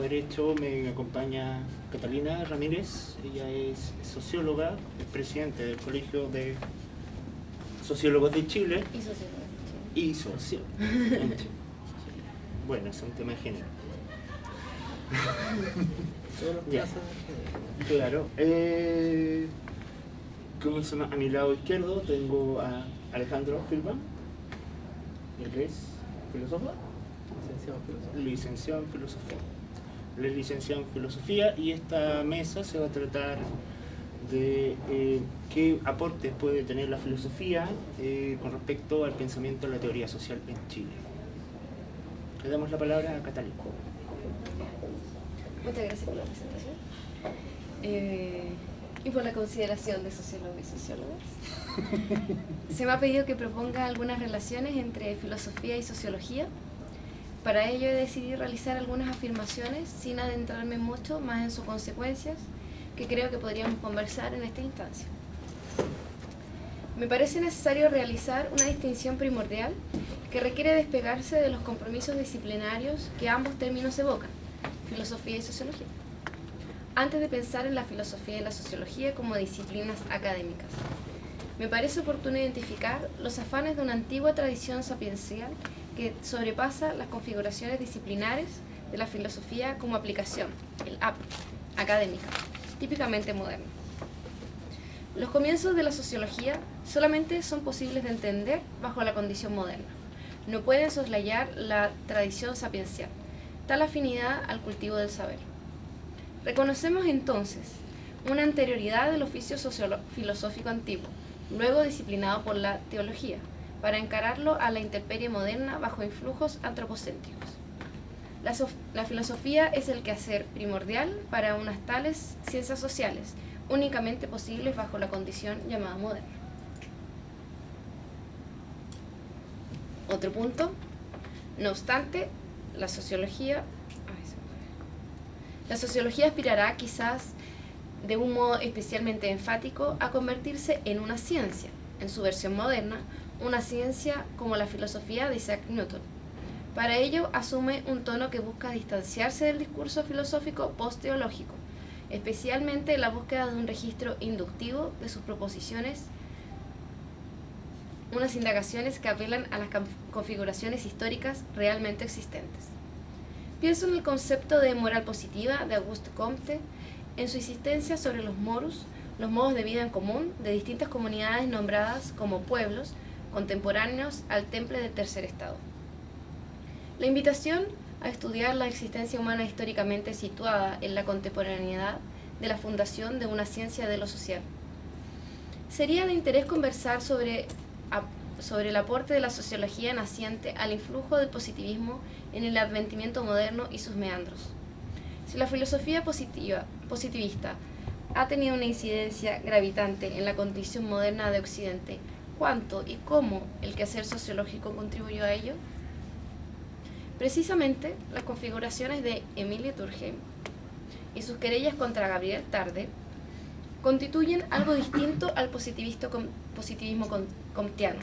lado derecho me acompaña Catalina Ramírez. Ella es socióloga, es presidente del Colegio de Sociólogos de Chile. Y socióloga Y socióloga. Bueno, es un tema de género. Ya. Claro. ¿Cómo se llama? A mi lado izquierdo tengo a Alejandro Filban. Él es filósofo. Licenciado en filosofía. Él es licenciado en filosofía y esta mesa se va a tratar de qué aportes puede tener la filosofía con respecto al pensamiento de la teoría social en Chile. Le damos la palabra a Catalina. Muchas gracias por la presentación y por la consideración de sociólogos y sociólogas. Se me ha pedido que proponga algunas relaciones entre filosofía y sociología. Para ello he decidido realizar algunas afirmaciones sin adentrarme mucho más en sus consecuencias, que creo que podríamos conversar en esta instancia. Me parece necesario realizar una distinción primordial que requiere despegarse de los compromisos disciplinarios que ambos términos evocan, filosofía y sociología, antes de pensar en la filosofía y la sociología como disciplinas académicas. Me parece oportuno identificar los afanes de una antigua tradición sapiencial que sobrepasa las configuraciones disciplinares de la filosofía como aplicación, el académica, típicamente moderna. Los comienzos de la sociología solamente son posibles de entender bajo la condición moderna. No pueden soslayar la tradición sapiencial, tal afinidad al cultivo del saber. Reconocemos entonces una anterioridad del oficio filosófico antiguo, luego disciplinado por la teología, para encararlo a la intemperie moderna bajo influjos antropocéntricos. La filosofía es el quehacer primordial para unas tales ciencias sociales, únicamente posibles bajo la condición llamada moderna. Otro punto, no obstante, la sociología aspirará quizás de un modo especialmente enfático a convertirse en una ciencia, en su versión moderna, una ciencia como la filosofía de Isaac Newton. Para ello asume un tono que busca distanciarse del discurso filosófico post-teológico, especialmente la búsqueda de un registro inductivo de sus proposiciones, unas indagaciones que apelan a las configuraciones históricas realmente existentes. Pienso en el concepto de moral positiva de Auguste Comte, en su insistencia sobre los morus, los modos de vida en común de distintas comunidades nombradas como pueblos contemporáneos al temple del tercer estado. La invitación a estudiar la existencia humana históricamente situada en la contemporaneidad de la fundación de una ciencia de lo social. Sería de interés conversar sobre el aporte de la sociología naciente al influjo del positivismo en el advenimiento moderno y sus meandros. Si la filosofía positivista ha tenido una incidencia gravitante en la condición moderna de Occidente, ¿cuánto y cómo el quehacer sociológico contribuyó a ello? Precisamente, las configuraciones de Émile Durkheim y sus querellas contra Gabriel Tarde constituyen algo distinto al positivismo comtiano,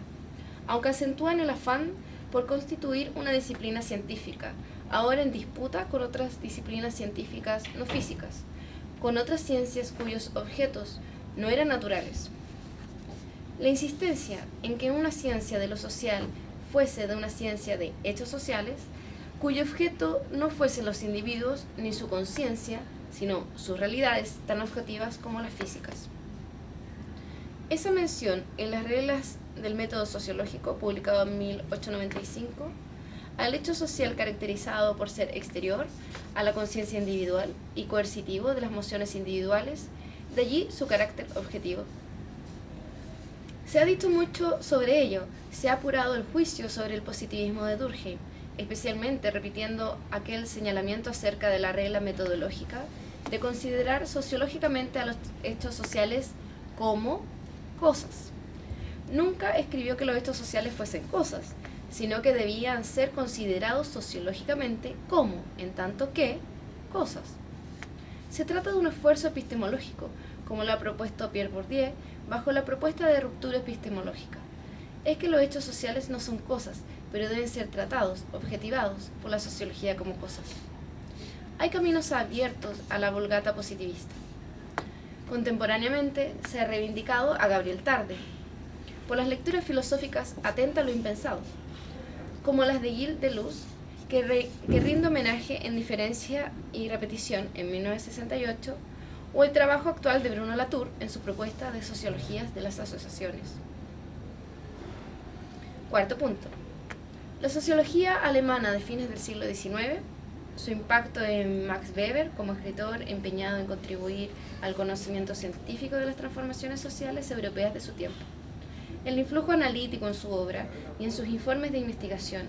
aunque acentúan el afán por constituir una disciplina científica, ahora en disputa con otras disciplinas científicas no físicas, con otras ciencias cuyos objetos no eran naturales. La insistencia en que una ciencia de lo social fuese de una ciencia de hechos sociales, cuyo objeto no fuesen los individuos ni su conciencia, sino sus realidades tan objetivas como las físicas. Esa mención en las reglas del método sociológico, publicado en 1895, al hecho social caracterizado por ser exterior a la conciencia individual y coercitivo de las emociones individuales, de allí su carácter objetivo. Se ha dicho mucho sobre ello, se ha apurado el juicio sobre el positivismo de Durkheim, especialmente repitiendo aquel señalamiento acerca de la regla metodológica de considerar sociológicamente a los hechos sociales como cosas. Nunca escribió que los hechos sociales fuesen cosas, sino que debían ser considerados sociológicamente como, en tanto que, cosas. Se trata de un esfuerzo epistemológico, como lo ha propuesto Pierre Bourdieu, bajo la propuesta de ruptura epistemológica. Es que los hechos sociales no son cosas, pero deben ser tratados, objetivados, por la sociología como cosas. hay caminos abiertos a la Vulgata positivista. Contemporáneamente se ha reivindicado a Gabriel Tarde por las lecturas filosóficas atentas a lo impensado, como las de Gilles Deleuze, que rinde homenaje en Diferencia y Repetición en 1968, o el trabajo actual de Bruno Latour en su propuesta de sociologías de las asociaciones. Cuarto punto. La sociología alemana de fines del siglo XIX, su impacto en Max Weber como escritor empeñado en contribuir al conocimiento científico de las transformaciones sociales europeas de su tiempo, el influjo analítico en su obra y en sus informes de investigación,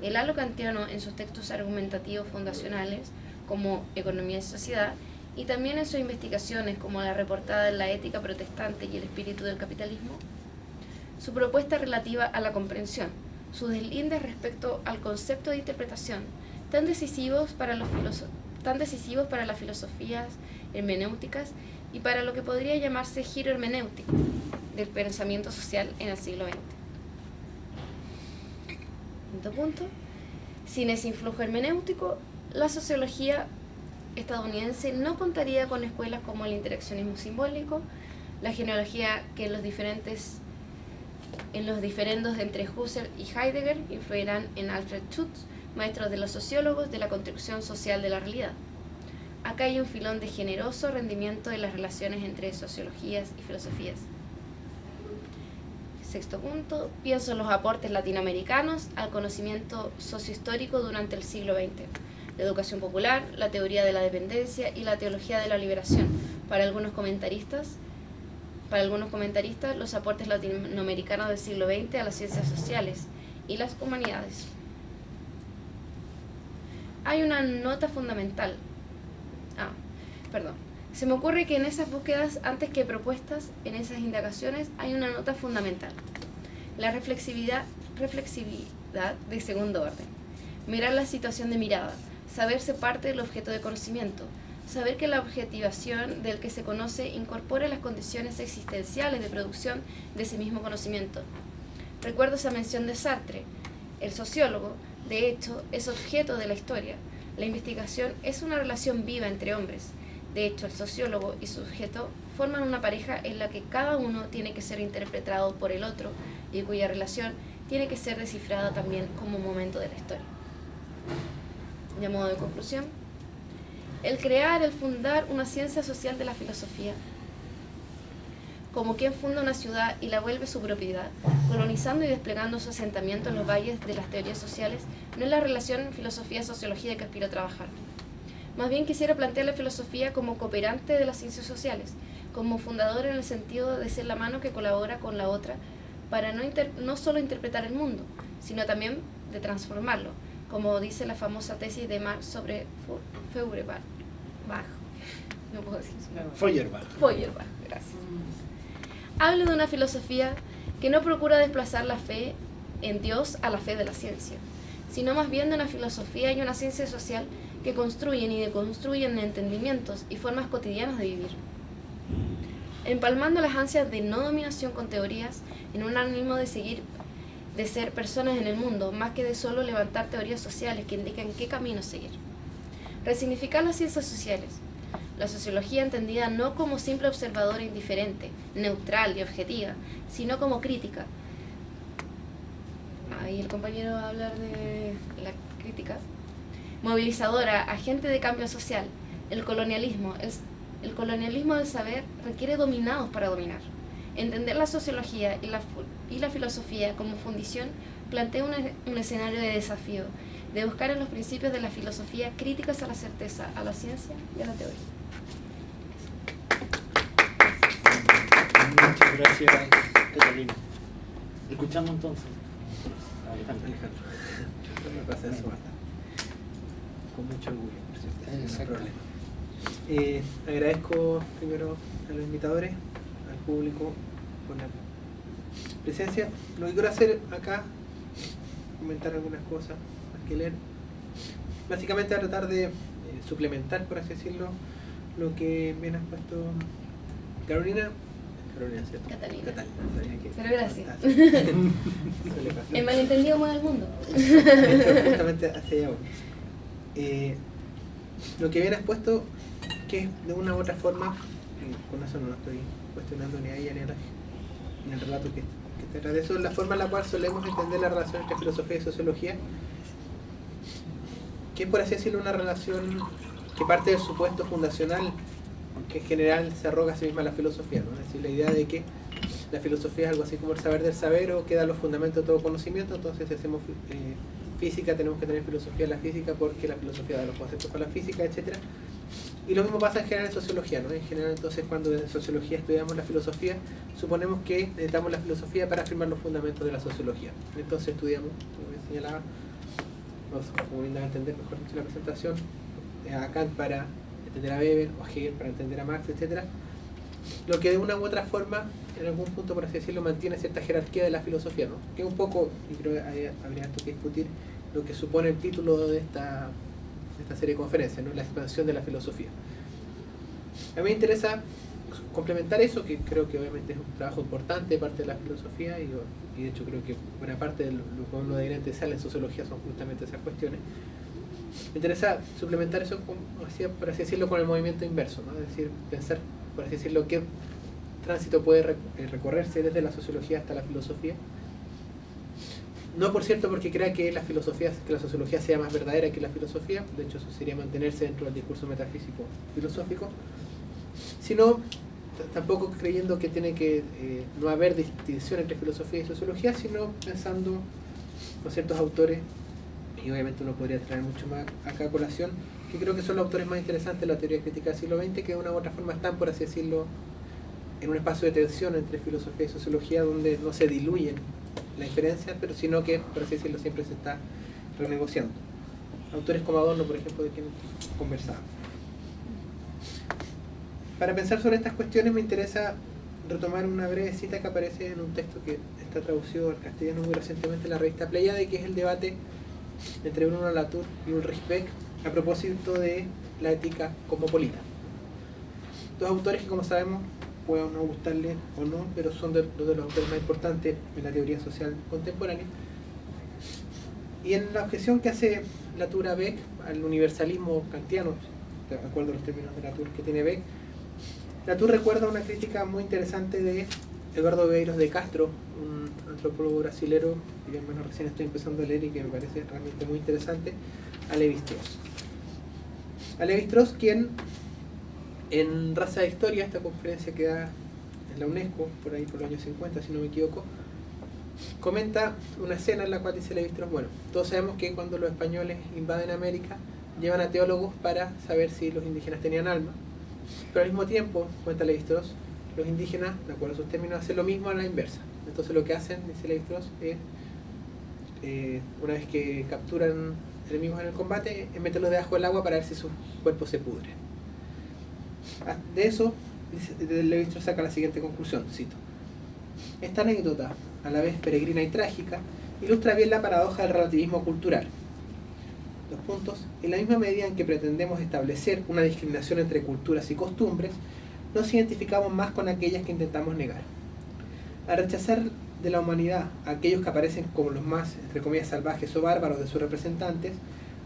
el halo kantiano en sus textos argumentativos fundacionales como Economía y Sociedad, y también en sus investigaciones como la reportada en la ética protestante y el espíritu del capitalismo, su propuesta relativa a la comprensión, sus deslindes respecto al concepto de interpretación, tan decisivos para las filosofías hermenéuticas y para lo que podría llamarse giro hermenéutico del pensamiento social en el siglo XX. Quinto punto. Sin ese influjo hermenéutico, la sociología estadounidense no contaría con escuelas como el interaccionismo simbólico, la genealogía que en los diferendos entre Husserl y Heidegger influirán en Alfred Schutz, maestro de los sociólogos de la construcción social de la realidad. Acá hay un filón de generoso rendimiento de las relaciones entre sociologías y filosofías. Sexto punto, pienso en los aportes latinoamericanos al conocimiento sociohistórico durante el siglo XX. La educación popular, la teoría de la dependencia y la teología de la liberación. Para algunos comentaristas, los aportes latinoamericanos del siglo XX a las ciencias sociales y las humanidades. Hay una nota fundamental. Se me ocurre que en esas búsquedas, antes que propuestas, en esas indagaciones, hay una nota fundamental. La reflexividad de segundo orden. Mirar la situación de mirada, saberse parte del objeto de conocimiento, saber que la objetivación del que se conoce incorpora las condiciones existenciales de producción de ese mismo conocimiento. Recuerdo esa mención de Sartre. El sociólogo, de hecho, es objeto de la historia. La investigación es una relación viva entre hombres. De hecho, el sociólogo y su sujeto forman una pareja en la que cada uno tiene que ser interpretado por el otro y cuya relación tiene que ser descifrada también como momento de la historia. De modo de conclusión, el fundar una ciencia social de la filosofía, como quien funda una ciudad y la vuelve su propiedad, colonizando y desplegando su asentamiento en los valles de las teorías sociales, no es la relación filosofía-sociología que aspiro a trabajar. Más bien quisiera plantear la filosofía como cooperante de las ciencias sociales, como fundadora en el sentido de ser la mano que colabora con la otra para no solo interpretar el mundo, sino también de transformarlo, como dice la famosa tesis de Marx sobre Feuerbach. No puedo decir su nombre. Feuerbach, gracias. Hablo de una filosofía que no procura desplazar la fe en Dios a la fe de la ciencia, sino más bien de una filosofía y una ciencia social que construyen y deconstruyen entendimientos y formas cotidianas de vivir, empalmando las ansias de no dominación con teorías en un ánimo de ser personas en el mundo, más que de solo levantar teorías sociales que indican qué camino seguir. Resignificar las ciencias sociales, la sociología entendida no como simple observadora indiferente, neutral y objetiva, sino como crítica. Ahí el compañero va a hablar de la crítica. Movilizadora, agente de cambio social. El colonialismo del saber requiere dominados para dominar. Entender la sociología y la filosofía como fundición plantea un escenario de desafío, de buscar en los principios de la filosofía críticas a la certeza, a la ciencia y a la teoría. Muchas gracias, Catalina. Escuchamos entonces. Alejandro. Me pasa eso con mucho orgullo, por cierto. No hay problema. Agradezco primero a los invitadores, al público por la presencia. Lo que quiero hacer acá, comentar algunas cosas, más que leer. Básicamente a tratar de suplementar, por así decirlo, lo que bien has puesto Carolina, ¿cierto? Catalina. Que... Pero gracias. El malentendido mueve el mundo. Justamente hacia allá voy. lo que viene expuesto, que de una u otra forma, con eso no lo estoy cuestionando ni a ella ni al relato que trata de eso, es la forma en la cual solemos entender la relación entre filosofía y sociología, que es, por así decirlo, una relación que parte del supuesto fundacional que en general se arroga a sí misma la filosofía, ¿no? Es decir, la idea de que la filosofía es algo así como el saber del saber, o que da los fundamentos de todo conocimiento. Entonces, si hacemos física, tenemos que tener filosofía de la física, porque la filosofía da los conceptos para la física, etc. Y lo mismo pasa en general en sociología, ¿no? En general, entonces, cuando en sociología estudiamos la filosofía, suponemos que necesitamos la filosofía para afirmar los fundamentos de la sociología. Entonces estudiamos, como me señalaba, como bien a entender mejor dicho la presentación, a Kant para entender a Weber, o a Hegel para entender a Marx, etc. Lo que de una u otra forma, en algún punto, por así decirlo, mantiene cierta jerarquía de la filosofía, ¿no? Que es un poco, y creo que habría esto que discutir, lo que supone el título de esta serie de conferencias, ¿no? La expansión de la filosofía. A mí me interesa complementar eso, que creo que obviamente es un trabajo importante de parte de la filosofía, y de hecho creo que buena parte de lo que uno debería interesar en sociología son justamente esas cuestiones. Me interesa suplementar eso, por así decirlo, con el movimiento inverso, ¿no? Es decir, pensar, por así decirlo, qué tránsito puede recorrerse desde la sociología hasta la filosofía. No, por cierto, porque crea que la sociología sea más verdadera que la filosofía, de hecho eso sería mantenerse dentro del discurso metafísico filosófico, sino tampoco creyendo que tiene que no haber distinción entre filosofía y sociología, sino pensando con ciertos autores, y obviamente uno podría traer mucho más acá a colación, que creo que son los autores más interesantes de la teoría crítica del siglo XX, que de una u otra forma están, por así decirlo, en un espacio de tensión entre filosofía y sociología, donde no se diluyen la diferencia, pero sino que, por así decirlo, siempre se está renegociando. Autores como Adorno, por ejemplo, de quien conversaba. Para pensar sobre estas cuestiones me interesa retomar una breve cita que aparece en un texto que está traducido al castellano muy recientemente en la revista Pléiade, que es el debate entre Bruno Latour y Ulrich Beck a propósito de la ética cosmopolita. Dos autores que, como sabemos, pueden no gustarle o no, pero son dos de los autores más importantes en la teoría social contemporánea. Y en la objeción que hace Latour a Beck al universalismo kantiano, de acuerdo a los términos de Latour que tiene Beck, Latour recuerda una crítica muy interesante de Eduardo Veiros de Castro, un antropólogo brasilero que yo recién estoy empezando a leer y que me parece realmente muy interesante, a Lévi-Strauss. A Lévi-Strauss, quien en Raza de Historia, esta conferencia que da en la UNESCO, por ahí por los años 50, si no me equivoco, comenta una escena en la cual dice Lévi-Strauss, bueno, todos sabemos que cuando los españoles invaden América, llevan a teólogos para saber si los indígenas tenían alma, pero al mismo tiempo, cuenta Lévi-Strauss, los indígenas, de acuerdo a sus términos, hacen lo mismo a la inversa. Entonces lo que hacen, dice Lévi-Strauss, es, una vez que capturan enemigos en el combate, es meterlos debajo del agua para ver si sus cuerpos se pudren. De eso, Lévi-Strauss saca la siguiente conclusión, cito: esta anécdota, a la vez peregrina y trágica, ilustra bien la paradoja del relativismo cultural. Dos puntos: en la misma medida en que pretendemos establecer una discriminación entre culturas y costumbres, nos identificamos más con aquellas que intentamos negar. Al rechazar de la humanidad a aquellos que aparecen como los más, entre comillas, salvajes o bárbaros de sus representantes,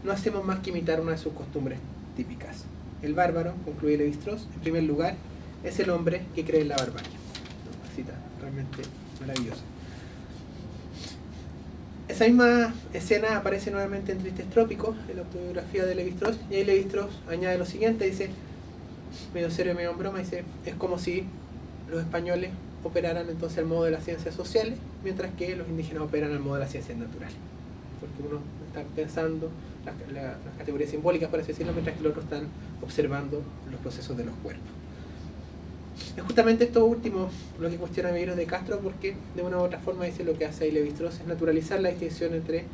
no hacemos más que imitar una de sus costumbres típicas. El bárbaro, concluye Lévi-Strauss, en primer lugar, es el hombre que cree en la barbarie. Una cita realmente maravillosa. Esa misma escena aparece nuevamente en Tristes Trópicos, en la autobiografía de Lévi-Strauss, y ahí Lévi-Strauss añade lo siguiente, dice, medio serio y medio en broma, dice, es como si los españoles operaran entonces al modo de las ciencias sociales, mientras que los indígenas operan al modo de las ciencias naturales. Porque uno está pensando las categorías simbólicas, por así decirlo, mientras que los otros están observando los procesos de los cuerpos. Es justamente esto último lo que cuestiona Veiros de Castro, porque de una u otra forma dice lo que hace ahí Lévi-Strauss es naturalizar la distinción entre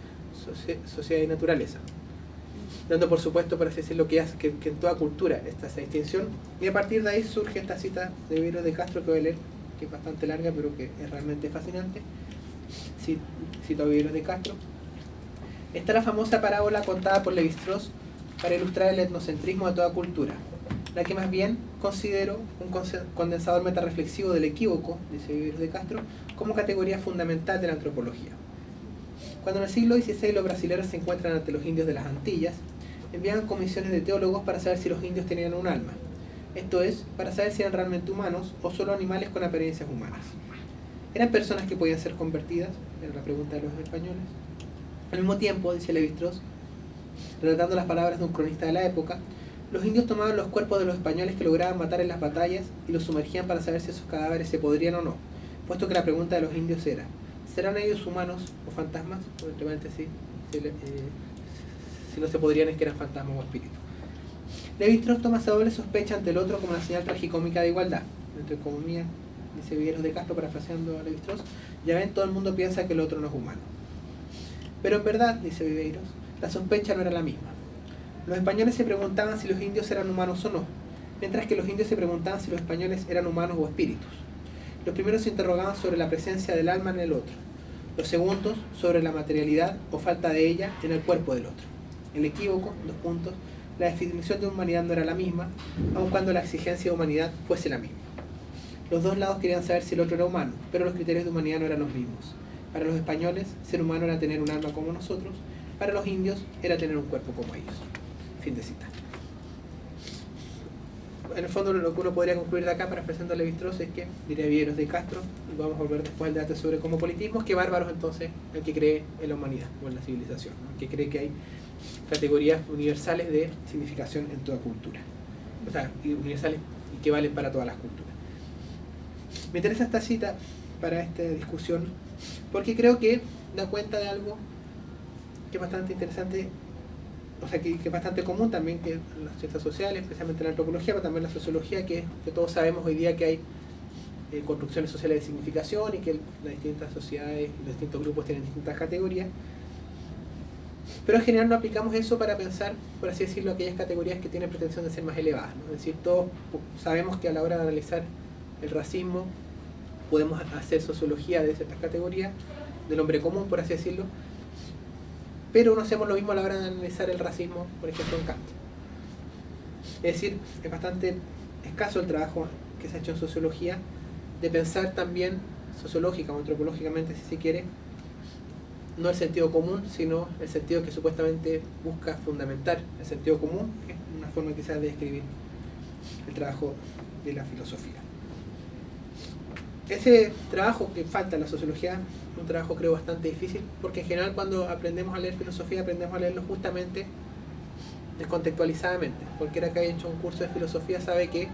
sociedad y naturaleza, dando por supuesto, por así decirlo, que en toda cultura está esa distinción, y a partir de ahí surge esta cita de Veiros de Castro que voy a leer, que es bastante larga pero que es realmente fascinante. Cito a Veiros de Castro: está la famosa parábola contada por Lévi-Strauss para ilustrar el etnocentrismo de toda cultura, la que más bien considero un condensador metarreflexivo del equívoco, dice Veiros de Castro, como categoría fundamental de la antropología. Cuando en el siglo XVI los brasileños se encuentran ante los indios de las Antillas, enviaban comisiones de teólogos para saber si los indios tenían un alma. Esto es, para saber si eran realmente humanos o solo animales con apariencias humanas. ¿Eran personas que podían ser convertidas? Era la pregunta de los españoles. Al mismo tiempo, dice Lévi-Strauss, relatando las palabras de un cronista de la época, los indios tomaban los cuerpos de los españoles que lograban matar en las batallas y los sumergían para saber si esos cadáveres se podrían o no, puesto que la pregunta de los indios era, ¿serán ellos humanos o fantasmas? O entre paréntesis, si no se podrían es que eran fantasmas o espíritus. Lévi-Strauss toma esa doble sospecha ante el otro como una señal tragicómica de igualdad. Entre comillas, dice Viveiros de Castro parafraseando a Lévi-Strauss, ya ven, todo el mundo piensa que el otro no es humano. Pero en verdad, dice Viveiros, la sospecha no era la misma. Los españoles se preguntaban si los indios eran humanos o no, mientras que los indios se preguntaban si los españoles eran humanos o espíritus. Los primeros se interrogaban sobre la presencia del alma en el otro, los segundos sobre la materialidad o falta de ella en el cuerpo del otro. El equívoco, la definición de humanidad no era la misma, aun cuando la exigencia de humanidad fuese la misma. Los dos lados querían saber si el otro era humano, pero los criterios de humanidad no eran los mismos. Para los españoles, ser humano era tener un alma como nosotros, para los indios era tener un cuerpo como ellos. Fin de cita. En el fondo, lo que uno podría concluir de acá, parafraseando a Lévi-Strauss, es que, diría Viveiros de Castro, y vamos a volver después al debate sobre cosmopolitismos, que bárbaros entonces el que cree en la humanidad o en la civilización, ¿no? El que cree que hay categorías universales de significación en toda cultura, o sea, universales y que valen para todas las culturas. Me interesa esta cita para esta discusión porque creo que da cuenta de algo que es bastante interesante, o sea, que es bastante común también que en las ciencias sociales, especialmente en la antropología, pero también en la sociología, que todos sabemos hoy día que hay construcciones sociales de significación y que las distintas sociedades y los distintos grupos tienen distintas categorías. Pero en general no aplicamos eso para pensar, por así decirlo, aquellas categorías que tienen pretensión de ser más elevadas, ¿no? Es decir, todos sabemos que a la hora de analizar el racismo podemos hacer sociología de ciertas categorías, del hombre común, por así decirlo, pero no hacemos lo mismo a la hora de analizar el racismo, por ejemplo, en Kant. Es decir, es bastante escaso el trabajo que se ha hecho en sociología de pensar también sociológica o antropológicamente, si se quiere, no el sentido común, sino el sentido que supuestamente busca fundamentar el sentido común, que es una forma quizás de describir el trabajo de la filosofía. Ese trabajo que falta en la sociología es un trabajo, creo, bastante difícil, porque en general cuando aprendemos a leer filosofía aprendemos a leerlo justamente descontextualizadamente. Cualquiera que haya hecho un curso de filosofía sabe que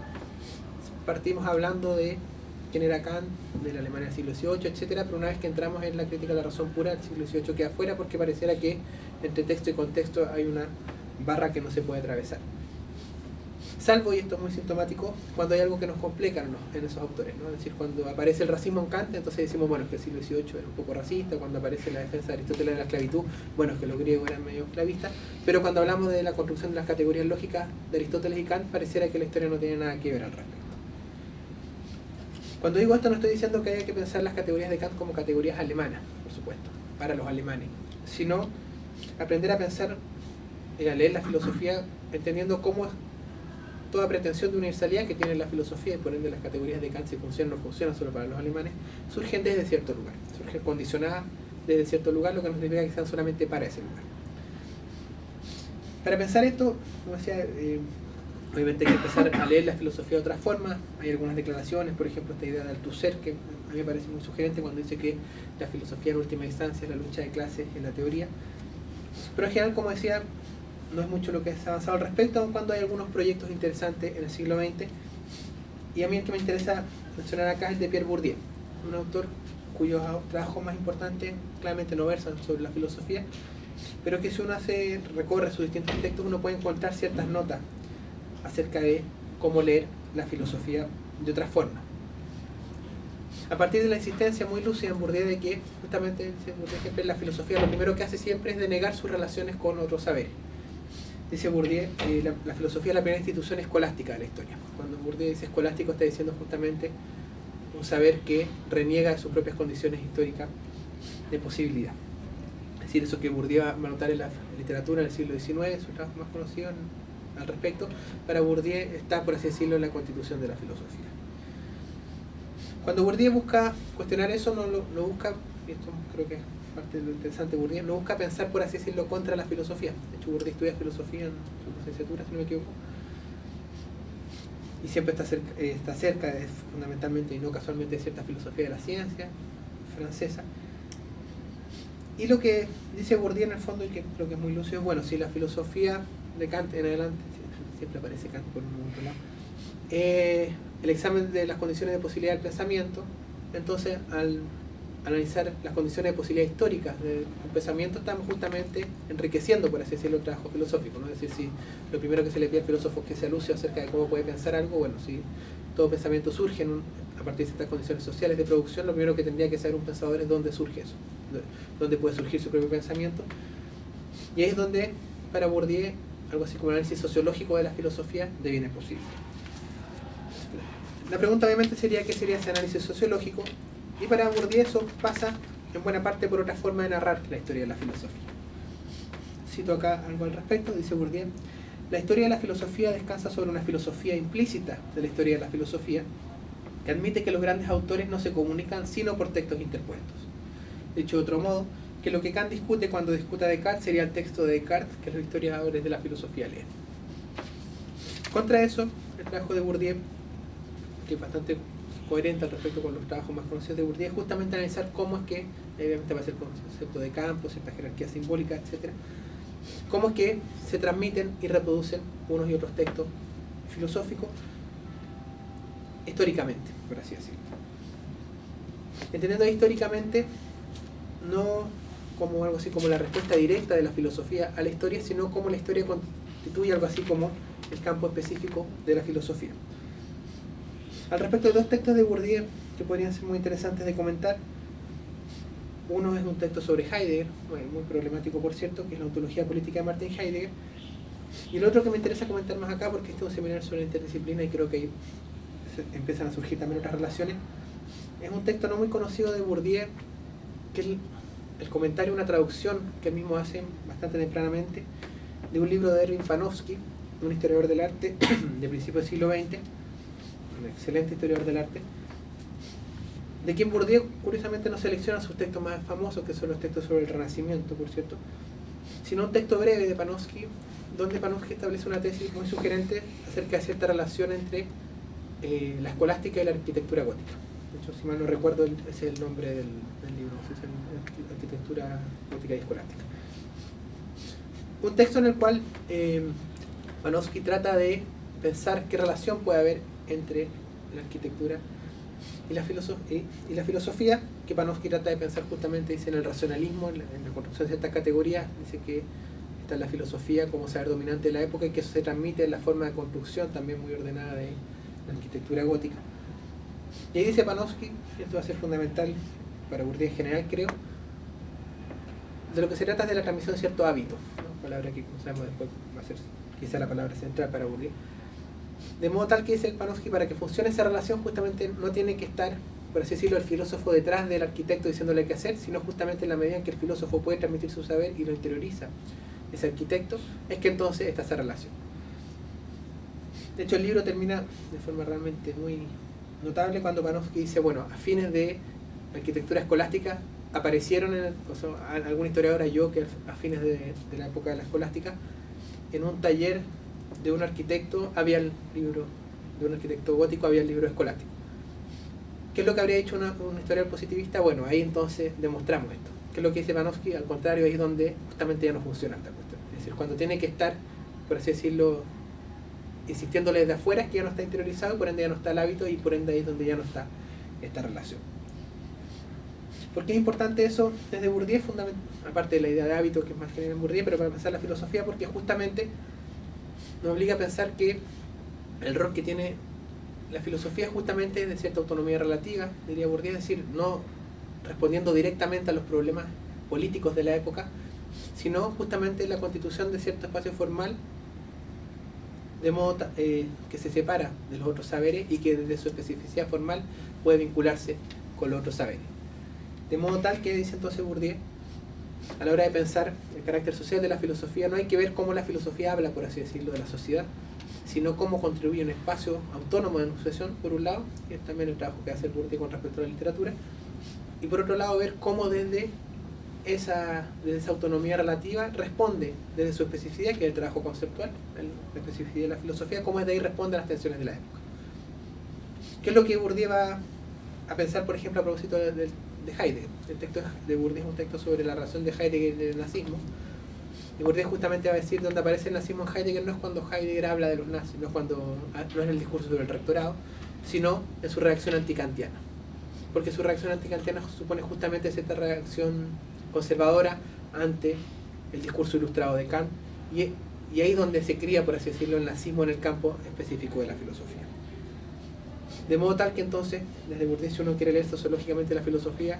partimos hablando de quién era Kant, de la Alemania del siglo XVIII, etcétera, pero una vez que entramos en la crítica de la razón pura, el siglo XVIII queda fuera porque pareciera que entre texto y contexto hay una barra que no se puede atravesar. Salvo, y esto es muy sintomático, cuando hay algo que nos complica en esos autores, ¿no? Es decir, cuando aparece el racismo en Kant, entonces decimos, bueno, es que el siglo XVIII era un poco racista. Cuando aparece la defensa de Aristóteles de la esclavitud, bueno, es que los griegos eran medio esclavistas. Pero cuando hablamos de la construcción de las categorías lógicas de Aristóteles y Kant, pareciera que la historia no tiene nada que ver al respecto. Cuando digo esto no estoy diciendo que haya que pensar las categorías de Kant como categorías alemanas, por supuesto, para los alemanes, sino aprender a pensar, a leer la filosofía entendiendo cómo toda pretensión de universalidad que tiene la filosofía, y por ende las categorías de Kant, si funcionan o no funcionan solo para los alemanes, surgen desde cierto lugar, surgen condicionadas desde cierto lugar, lo que no significa que sean solamente para ese lugar. Para pensar esto, como decía, obviamente hay que empezar a leer la filosofía de otra forma. Hay algunas declaraciones, por ejemplo esta idea de Althusser, que a mí me parece muy sugerente cuando dice que la filosofía en última instancia es la lucha de clases en la teoría. Pero en general, como decía, no es mucho lo que se ha avanzado al respecto, aun cuando hay algunos proyectos interesantes en el siglo XX. Y a mí el que me interesa mencionar acá es el de Pierre Bourdieu, un autor cuyos trabajos más importantes claramente no versan sobre la filosofía, pero que si uno recorre sus distintos textos uno puede encontrar ciertas notas acerca de cómo leer la filosofía de otra forma. A partir de la insistencia muy lúcida en Bourdieu de que justamente siempre la filosofía lo primero que hace siempre es denegar sus relaciones con otros saberes. Dice Bourdieu, la filosofía es la primera institución escolástica de la historia. Cuando Bourdieu dice escolástico está diciendo justamente un saber que reniega de sus propias condiciones históricas de posibilidad. Es decir, eso que Bourdieu va a notar en la literatura del siglo XIX, su trabajo más conocido al respecto, para Bourdieu está, por así decirlo, en la constitución de la filosofía. Cuando Bourdieu busca cuestionar eso, no lo busca, y esto creo que parte de lo interesante, Bourdieu no busca pensar, por así decirlo, contra la filosofía. De hecho, Bourdieu estudia filosofía en su licenciatura, si no me equivoco, y siempre está cerca fundamentalmente y no casualmente de cierta filosofía de la ciencia francesa. Y lo que dice Bourdieu en el fondo, y que creo que es muy lúcido, es bueno, si la filosofía de Kant en adelante, siempre aparece Kant por un otro lado, el examen de las condiciones de posibilidad del pensamiento, entonces al analizar las condiciones de posibilidad históricas del pensamiento estamos justamente enriqueciendo, por así decirlo, el trabajo filosófico, ¿no? Es decir, si lo primero que se le pide al filósofo es que se aluce acerca de cómo puede pensar algo, bueno, si todo pensamiento surge a partir de ciertas condiciones sociales de producción, lo primero que tendría que saber un pensador es dónde surge eso, dónde puede surgir su propio pensamiento. Y ahí es donde, para Bourdieu, algo así como el análisis sociológico de la filosofía deviene posible. La pregunta obviamente sería ¿qué sería ese análisis sociológico? Y para Bourdieu eso pasa en buena parte por otra forma de narrar la historia de la filosofía. Cito acá algo al respecto, dice Bourdieu: la historia de la filosofía descansa sobre una filosofía implícita de la historia de la filosofía que admite que los grandes autores no se comunican sino por textos interpuestos. Dicho de otro modo, que lo que Kant discute cuando discuta Descartes sería el texto de Descartes que los historiadores de la filosofía leen. Contra eso, el trabajo de Bourdieu, que es bastante coherente al respecto con los trabajos más conocidos de Bourdieu, es justamente analizar cómo es que, obviamente va a ser el concepto de campo, cierta jerarquía simbólica, etc., cómo es que se transmiten y reproducen unos y otros textos filosóficos históricamente, por así decirlo. Entendiendo históricamente no como algo así como la respuesta directa de la filosofía a la historia, sino como la historia constituye algo así como el campo específico de la filosofía. Al respecto de dos textos de Bourdieu que podrían ser muy interesantes de comentar, uno es un texto sobre Heidegger, muy problemático por cierto, que es la ontología política de Martin Heidegger, y el otro que me interesa comentar más acá, porque este es un seminario sobre interdisciplina y creo que ahí empiezan a surgir también otras relaciones, es un texto no muy conocido de Bourdieu, que es el comentario, una traducción que él mismo hace bastante tempranamente, de un libro de Erwin Panofsky, un historiador del arte de principios del siglo XX, un excelente historiador del arte, de quien Bourdieu curiosamente no selecciona sus textos más famosos, que son los textos sobre el Renacimiento, por cierto, sino un texto breve de Panofsky, donde Panofsky establece una tesis muy sugerente acerca de cierta relación entre la escolástica y la arquitectura gótica. De hecho, si mal no recuerdo, ese es el nombre del libro, es arquitectura gótica y escolástica. Un texto en el cual Panofsky trata de pensar qué relación puede haber entre la arquitectura y la filosofía, que Panofsky trata de pensar justamente, dice, en el racionalismo, en la construcción de ciertas categorías, dice que está la filosofía como saber dominante de la época y que eso se transmite en la forma de construcción también muy ordenada de la arquitectura gótica. Y ahí dice Panofsky, y esto va a ser fundamental para Bourdieu en general, creo, de lo que se trata es de la transmisión de cierto hábito, ¿no? Palabra que usamos después va a ser quizá la palabra central para Bourdieu. De modo tal que dice Panofsky, para que funcione esa relación justamente no tiene que estar, por así decirlo, el filósofo detrás del arquitecto diciéndole qué hacer, sino justamente en la medida en que el filósofo puede transmitir su saber y lo interioriza ese arquitecto, es que entonces está esa relación. De hecho, el libro termina de forma realmente muy notable cuando Panofsky dice, bueno, a fines de la arquitectura escolástica aparecieron, algún historiador halló que a fines de la época de la escolástica, en un taller de un arquitecto había el libro, de un arquitecto gótico había el libro escolástico. ¿Qué es lo que habría hecho un historiador positivista? Bueno, ahí entonces demostramos esto. ¿Qué es lo que dice Panofsky? Al contrario, ahí es donde justamente ya no funciona esta cuestión. Es decir, cuando tiene que estar, por así decirlo, insistiéndole desde afuera, es que ya no está interiorizado, por ende ya no está el hábito y por ende ahí es donde ya no está esta relación. ¿Por qué es importante eso desde Bourdieu? Aparte de la idea de hábito que es más general en Bourdieu, pero para pensar la filosofía, porque justamente nos obliga a pensar que el rol que tiene la filosofía es justamente de cierta autonomía relativa, diría Bourdieu, es decir, no respondiendo directamente a los problemas políticos de la época, sino justamente la constitución de cierto espacio formal, de modo que se separa de los otros saberes y que desde su especificidad formal puede vincularse con los otros saberes. De modo tal que, dice entonces Bourdieu, a la hora de pensar el carácter social de la filosofía, no hay que ver cómo la filosofía habla, por así decirlo, de la sociedad, sino cómo contribuye a un espacio autónomo de enunciación, por un lado, y es también el trabajo que hace Bourdieu con respecto a la literatura, y por otro lado ver cómo desde desde esa autonomía relativa responde desde su especificidad, que es el trabajo conceptual, la especificidad de la filosofía, cómo de ahí responde a las tensiones de la época. ¿Qué es lo que Bourdieu va a pensar, por ejemplo, a propósito de Heidegger? El texto de Bourdieu es un texto sobre la relación de Heidegger y el nazismo. Y Bourdieu justamente va a decir donde aparece el nazismo en Heidegger no es cuando Heidegger habla de los nazis, no es en el discurso sobre el rectorado, sino en su reacción antikantiana. Porque su reacción antikantiana supone justamente esta reacción conservadora ante el discurso ilustrado de Kant, y ahí donde se cría, por así decirlo, el nazismo en el campo específico de la filosofía. De modo tal que entonces, desde Bourdieu, si uno quiere leer sociológicamente la filosofía,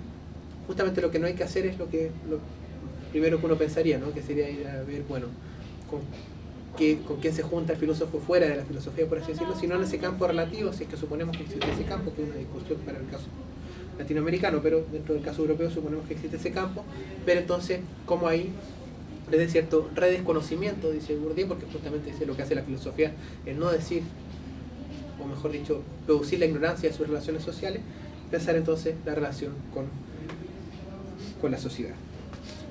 justamente lo que no hay que hacer es lo primero que uno pensaría, ¿no? Que sería ir a ver, bueno, con quién se junta el filósofo fuera de la filosofía, por así decirlo, sino en ese campo relativo, si es que suponemos que existe ese campo, que es una discusión para el caso latinoamericano, pero dentro del caso europeo suponemos que existe ese campo, pero entonces, como ahí, desde cierto redesconocimiento, dice Bourdieu, porque justamente dice lo que hace la filosofía es no decir, o mejor dicho, producir la ignorancia de sus relaciones sociales, pensar entonces la relación con la sociedad.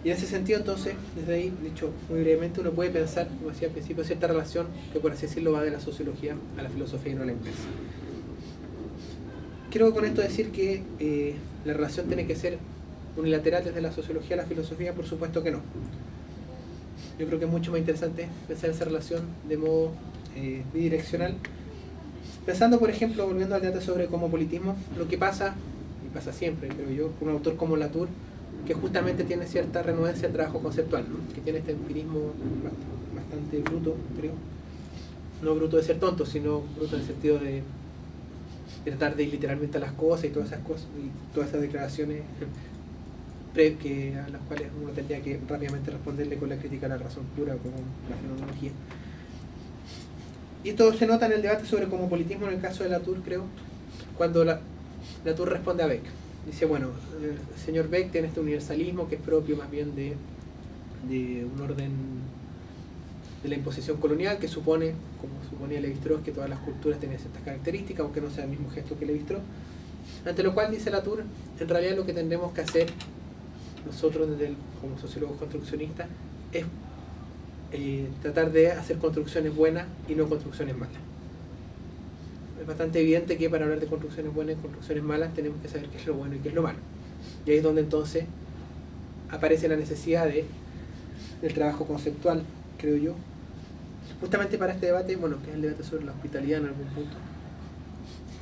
Y en ese sentido, entonces, desde ahí, dicho muy brevemente, uno puede pensar, como decía al principio, cierta relación que, por así decirlo, va de la sociología a la filosofía y no a la inversa. Quiero con esto decir que la relación tiene que ser unilateral desde la sociología a la filosofía, por supuesto que no. Yo creo que es mucho más interesante pensar esa relación de modo bidireccional. Pensando, por ejemplo, volviendo al debate sobre cosmopolitismo, lo que pasa, y pasa siempre, creo yo, con un autor como Latour, que justamente tiene cierta renuencia al trabajo conceptual, ¿no? Que tiene este empirismo bastante bruto, creo. No bruto de ser tonto, sino bruto en el sentido de tratar de ir literalmente a las cosas y todas esas cosas, y todas esas declaraciones a las cuales uno tendría que rápidamente responderle con la crítica a la razón pura o con la fenomenología. Y esto se nota en el debate sobre cosmopolitismo en el caso de Latour, creo, cuando Latour responde a Beck. Dice, bueno, el señor Beck tiene este universalismo que es propio más bien de un orden de la imposición colonial, que supone, como suponía Lévi-Strauss, que todas las culturas tienen ciertas características, aunque no sea el mismo gesto que Lévi-Strauss. Ante lo cual, dice Latour, en realidad lo que tendremos que hacer nosotros como sociólogos construccionistas es tratar de hacer construcciones buenas y no construcciones malas. Es bastante evidente que para hablar de construcciones buenas y construcciones malas tenemos que saber qué es lo bueno y qué es lo malo. Y ahí es donde entonces aparece la necesidad del trabajo conceptual, creo yo. Justamente para este debate, bueno, que es el debate sobre la hospitalidad en algún punto,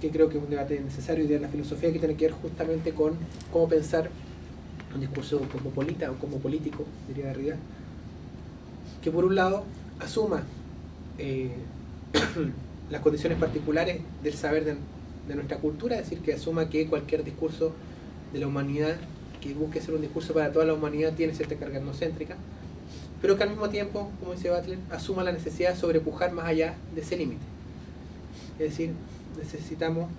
que creo que es un debate necesario de la filosofía, que tiene que ver justamente con cómo pensar un discurso cosmopolita o cosmopolítico, diría Derrida, que por un lado asuma las condiciones particulares del saber de nuestra cultura, es decir, que asuma que cualquier discurso de la humanidad que busque ser un discurso para toda la humanidad tiene cierta carga etnocéntrica, pero que al mismo tiempo, como dice Butler, asuma la necesidad de sobrepujar más allá de ese límite. Es decir, necesitamos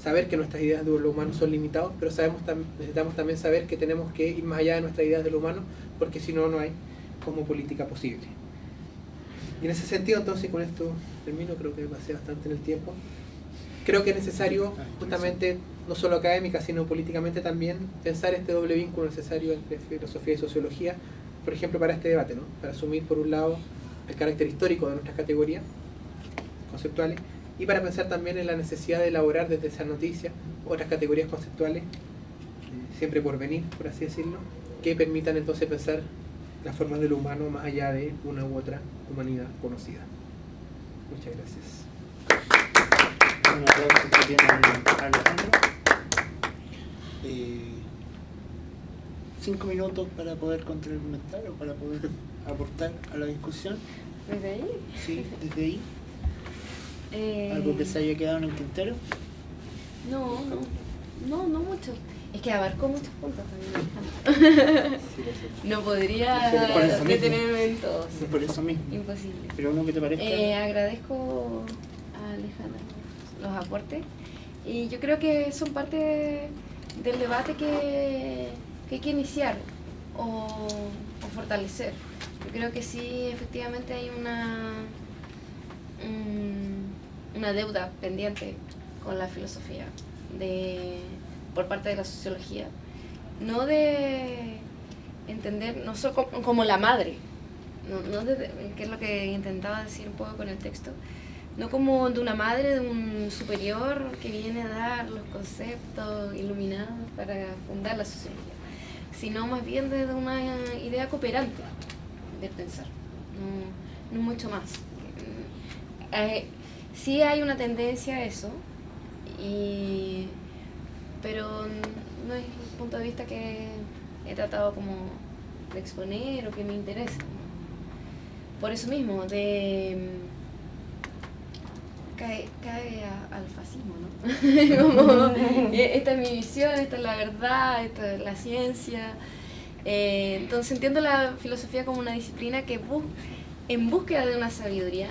saber que nuestras ideas de lo humano son limitadas, pero necesitamos también saber que tenemos que ir más allá de nuestras ideas de lo humano, porque si no, no hay como política posible. Y en ese sentido, entonces, con esto termino, creo que me pasé bastante en el tiempo. Creo que es necesario, justamente, no solo académica, sino políticamente también, pensar este doble vínculo necesario entre filosofía y sociología, por ejemplo, para este debate, ¿no? Para asumir, por un lado, el carácter histórico de nuestras categorías conceptuales, y para pensar también en la necesidad de elaborar desde esa noticia otras categorías conceptuales, siempre por venir, por así decirlo, que permitan entonces pensar las formas de lo humano más allá de una u otra humanidad conocida. Muchas gracias. Un aplauso que tiene Alejandro. 5 minutos para poder contraargumentar o para poder aportar a la discusión. ¿Desde ahí? Sí, desde ahí. ¿Algo que se haya quedado en el tintero? No mucho. Es que abarcó muchos puntos también. No podría detenerme en todos. Por eso mismo. Imposible. Pero uno que te parezca. Agradezco a Alejandra los aportes. Y yo creo que son parte del debate que hay que iniciar o fortalecer. Yo creo que sí, efectivamente hay una deuda pendiente con la filosofía por parte de la sociología, no de entender, no solo como la madre, que es lo que intentaba decir un poco con el texto, no como de una madre, de un superior que viene a dar los conceptos iluminados para fundar la sociología, sino más bien desde una idea cooperante de pensar, no mucho más. Sí hay una tendencia a eso, pero no es el punto de vista que he tratado como de exponer o que me interesa. Por eso mismo, cae al fascismo, ¿no? Como, esta es mi visión, esta es la verdad, esta es la ciencia. Entonces entiendo la filosofía como una disciplina que en búsqueda de una sabiduría,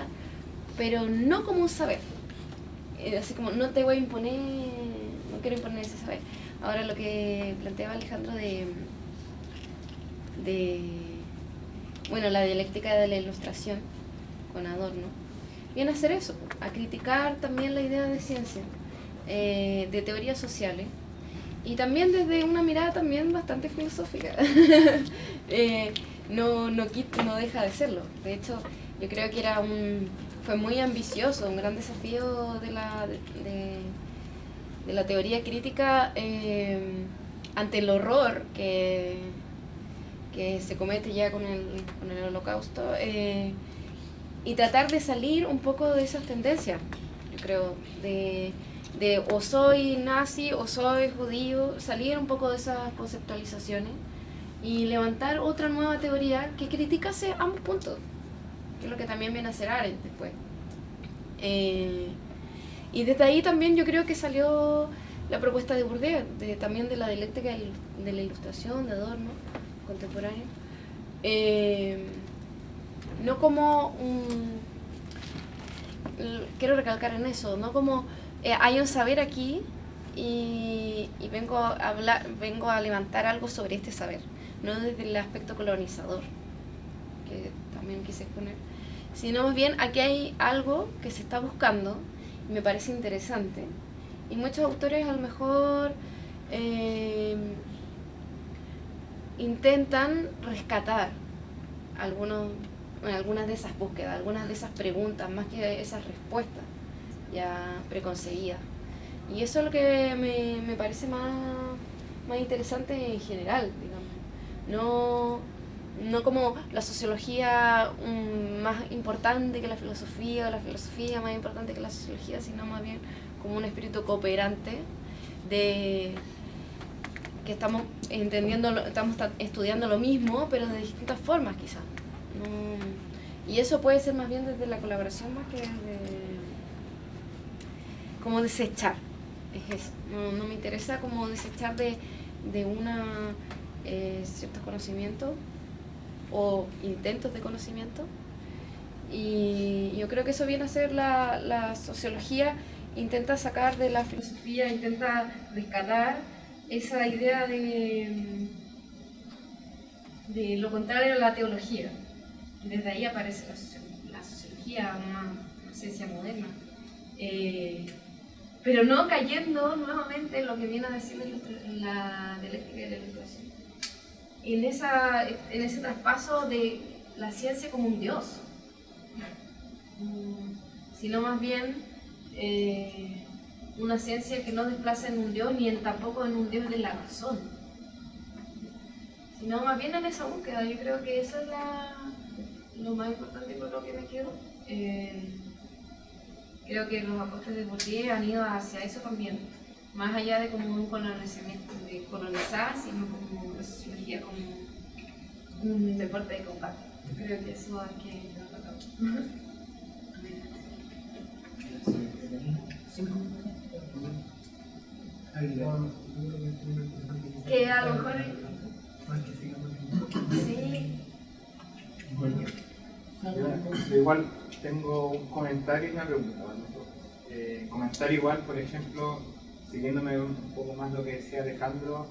pero no como un saber. Así como no te voy a imponer, no quiero imponer ese saber. Ahora lo que planteaba Alejandro bueno, la dialéctica de la ilustración con Adorno, viene a hacer eso, a criticar también la idea de ciencia, de teorías sociales, y también desde una mirada también bastante filosófica. No deja de serlo. De hecho, yo creo que fue muy ambicioso, un gran desafío de la teoría crítica ante el horror que se comete ya con el Holocausto, y tratar de salir un poco de esas tendencias, yo creo, de o soy nazi o soy judío, salir un poco de esas conceptualizaciones y levantar otra nueva teoría que criticase ambos puntos, que es lo que también viene a hacer Arendt después. Y desde ahí también yo creo que salió la propuesta de Bourdieu, también de la dialéctica de la ilustración, de Adorno, contemporáneo. No como quiero recalcar en eso, no como hay un saber aquí y vengo a levantar algo sobre este saber, no desde el aspecto colonizador, que también quise exponer, sino más bien aquí hay algo que se está buscando y me parece interesante, y muchos autores a lo mejor intentan rescatar algunas de esas búsquedas, algunas de esas preguntas, más que esas respuestas ya preconcebidas. Y eso es lo que me parece más interesante en general, digamos. No como la sociología más importante que la filosofía, o la filosofía más importante que la sociología, sino más bien como un espíritu cooperante de que estamos estudiando lo mismo, pero de distintas formas quizás. Y eso puede ser más bien desde la colaboración más que como desechar. Es eso. No me interesa como desechar de ciertos conocimientos o intentos de conocimiento. Y yo creo que eso viene a ser la sociología, intenta sacar de la filosofía, intenta rescatar esa idea de lo contrario a la teología. Desde ahí aparece la sociología, una ciencia moderna. Pero no cayendo nuevamente en lo que viene a decir la dialéctica de la ilustración. En ese traspaso de la ciencia como un dios, sino más bien una ciencia que no desplaza en un dios ni tampoco en un dios de la razón, sino más bien en esa búsqueda. Yo creo que eso es lo más importante con lo que me quedo. Creo que los aportes de Bourdieu han ido hacia eso también, más allá de como un colonizamiento, de colonizar, sino como la sociología como un deporte de combate. Creo que eso hay que tratarlo. Que a lo mejor sí. Yo igual tengo un comentario y una pregunta. Comentar igual, por ejemplo, siguiéndome un poco más lo que decía Alejandro,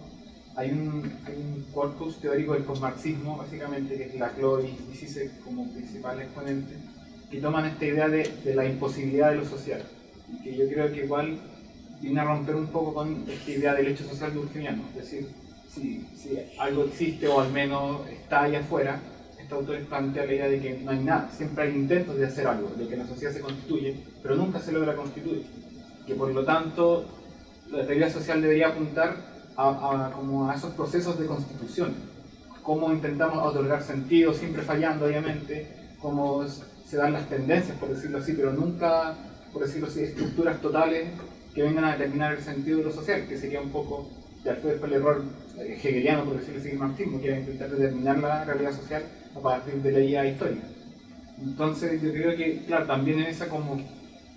hay un corpus teórico del posmarxismo, básicamente, que es Laclau y Zizek como principal exponente, que toman esta idea de la imposibilidad de lo social, y que yo creo que igual viene a romper un poco con esta idea del hecho social durkheimiano, es decir, si algo existe o al menos está ahí afuera, este autor plantea la idea de que no hay nada, siempre hay intentos de hacer algo, de que la sociedad se constituye, pero nunca se logra constituir. Que por lo tanto la teoría social debería apuntar como a esos procesos de constitución, cómo intentamos otorgar sentido, siempre fallando obviamente, cómo se dan las tendencias, por decirlo así, pero nunca, por decirlo así, estructuras totales que vengan a determinar el sentido de lo social, que sería un poco, ya fue después el error hegeliano, por decirlo así, el marxismo, que era intentar determinar la realidad social a partir de la idea histórica. Entonces yo creo que, claro, también en ese como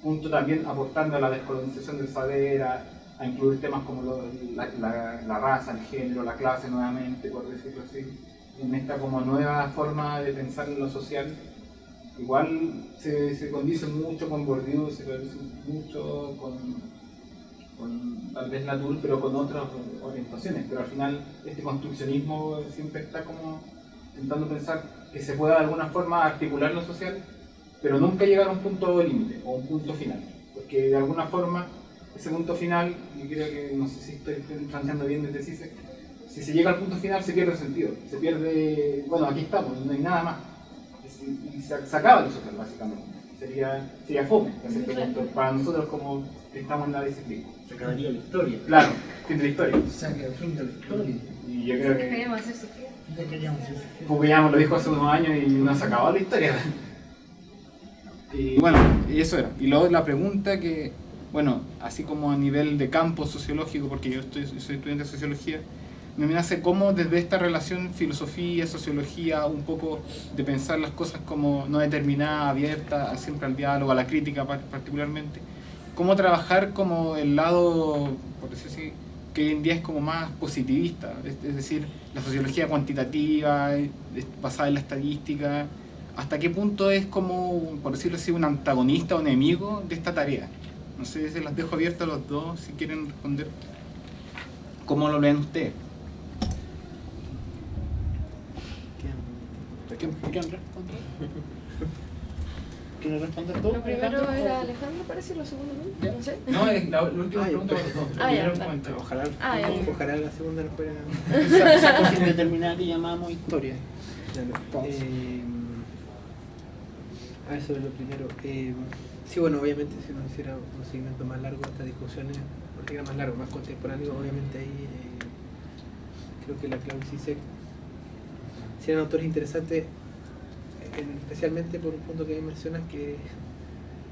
punto también aportando a la descolonización del saber, a incluir temas como la raza, el género, la clase nuevamente, por decirlo así, en esta como nueva forma de pensar en lo social. Igual se condice mucho con Bourdieu, se condice mucho con tal vez Latour, pero con otras orientaciones, pero al final este construccionismo siempre está como intentando pensar que se pueda de alguna forma articular lo social, pero nunca llegar a un punto límite o un punto final, porque de alguna forma ese punto final, y creo que, no sé si estoy planteando bien desde CICE, si se llega al punto final se pierde el sentido, se pierde, bueno, aquí estamos, no hay nada más, y se acaba lo social básicamente, sería fome para nosotros como que estamos en la disciplina. Se acabaría la historia. Claro, fin de la historia. O sea, que al fin de la historia. Y yo creo que Dejaríamos hacer sociedad. Fukuyama lo dijo hace unos años y no se acabó la historia. Y bueno, y eso era. Y luego la pregunta que, bueno, así como a nivel de campo sociológico, porque yo soy estudiante de sociología, me nace cómo desde esta relación filosofía, sociología, un poco de pensar las cosas como no determinada, abierta, siempre al diálogo, a la crítica particularmente, cómo trabajar como el lado, por decir así, que hoy en día es como más positivista, es decir, la sociología cuantitativa, basada en la estadística, hasta qué punto es como, por decirlo así, un antagonista o enemigo de esta tarea. No sé, se las dejo abiertas a los dos si quieren responder. ¿Cómo lo ven ustedes? ¿Quieren responder? ¿Quieren responder todo? Lo primero era Alejandro, parece, y lo segundo no, no sé. No, la última pregunta para los dos. Ya, Ojalá la segunda no fuera... Saco sin determinar que llamamos historia. Eso es lo primero. Sí, bueno, obviamente si uno hiciera un seguimiento más largo de estas discusiones, porque era más largo, más contemporáneo, obviamente ahí creo que la Clau y Zizek si eran autores interesantes, especialmente por un punto que mencionas que,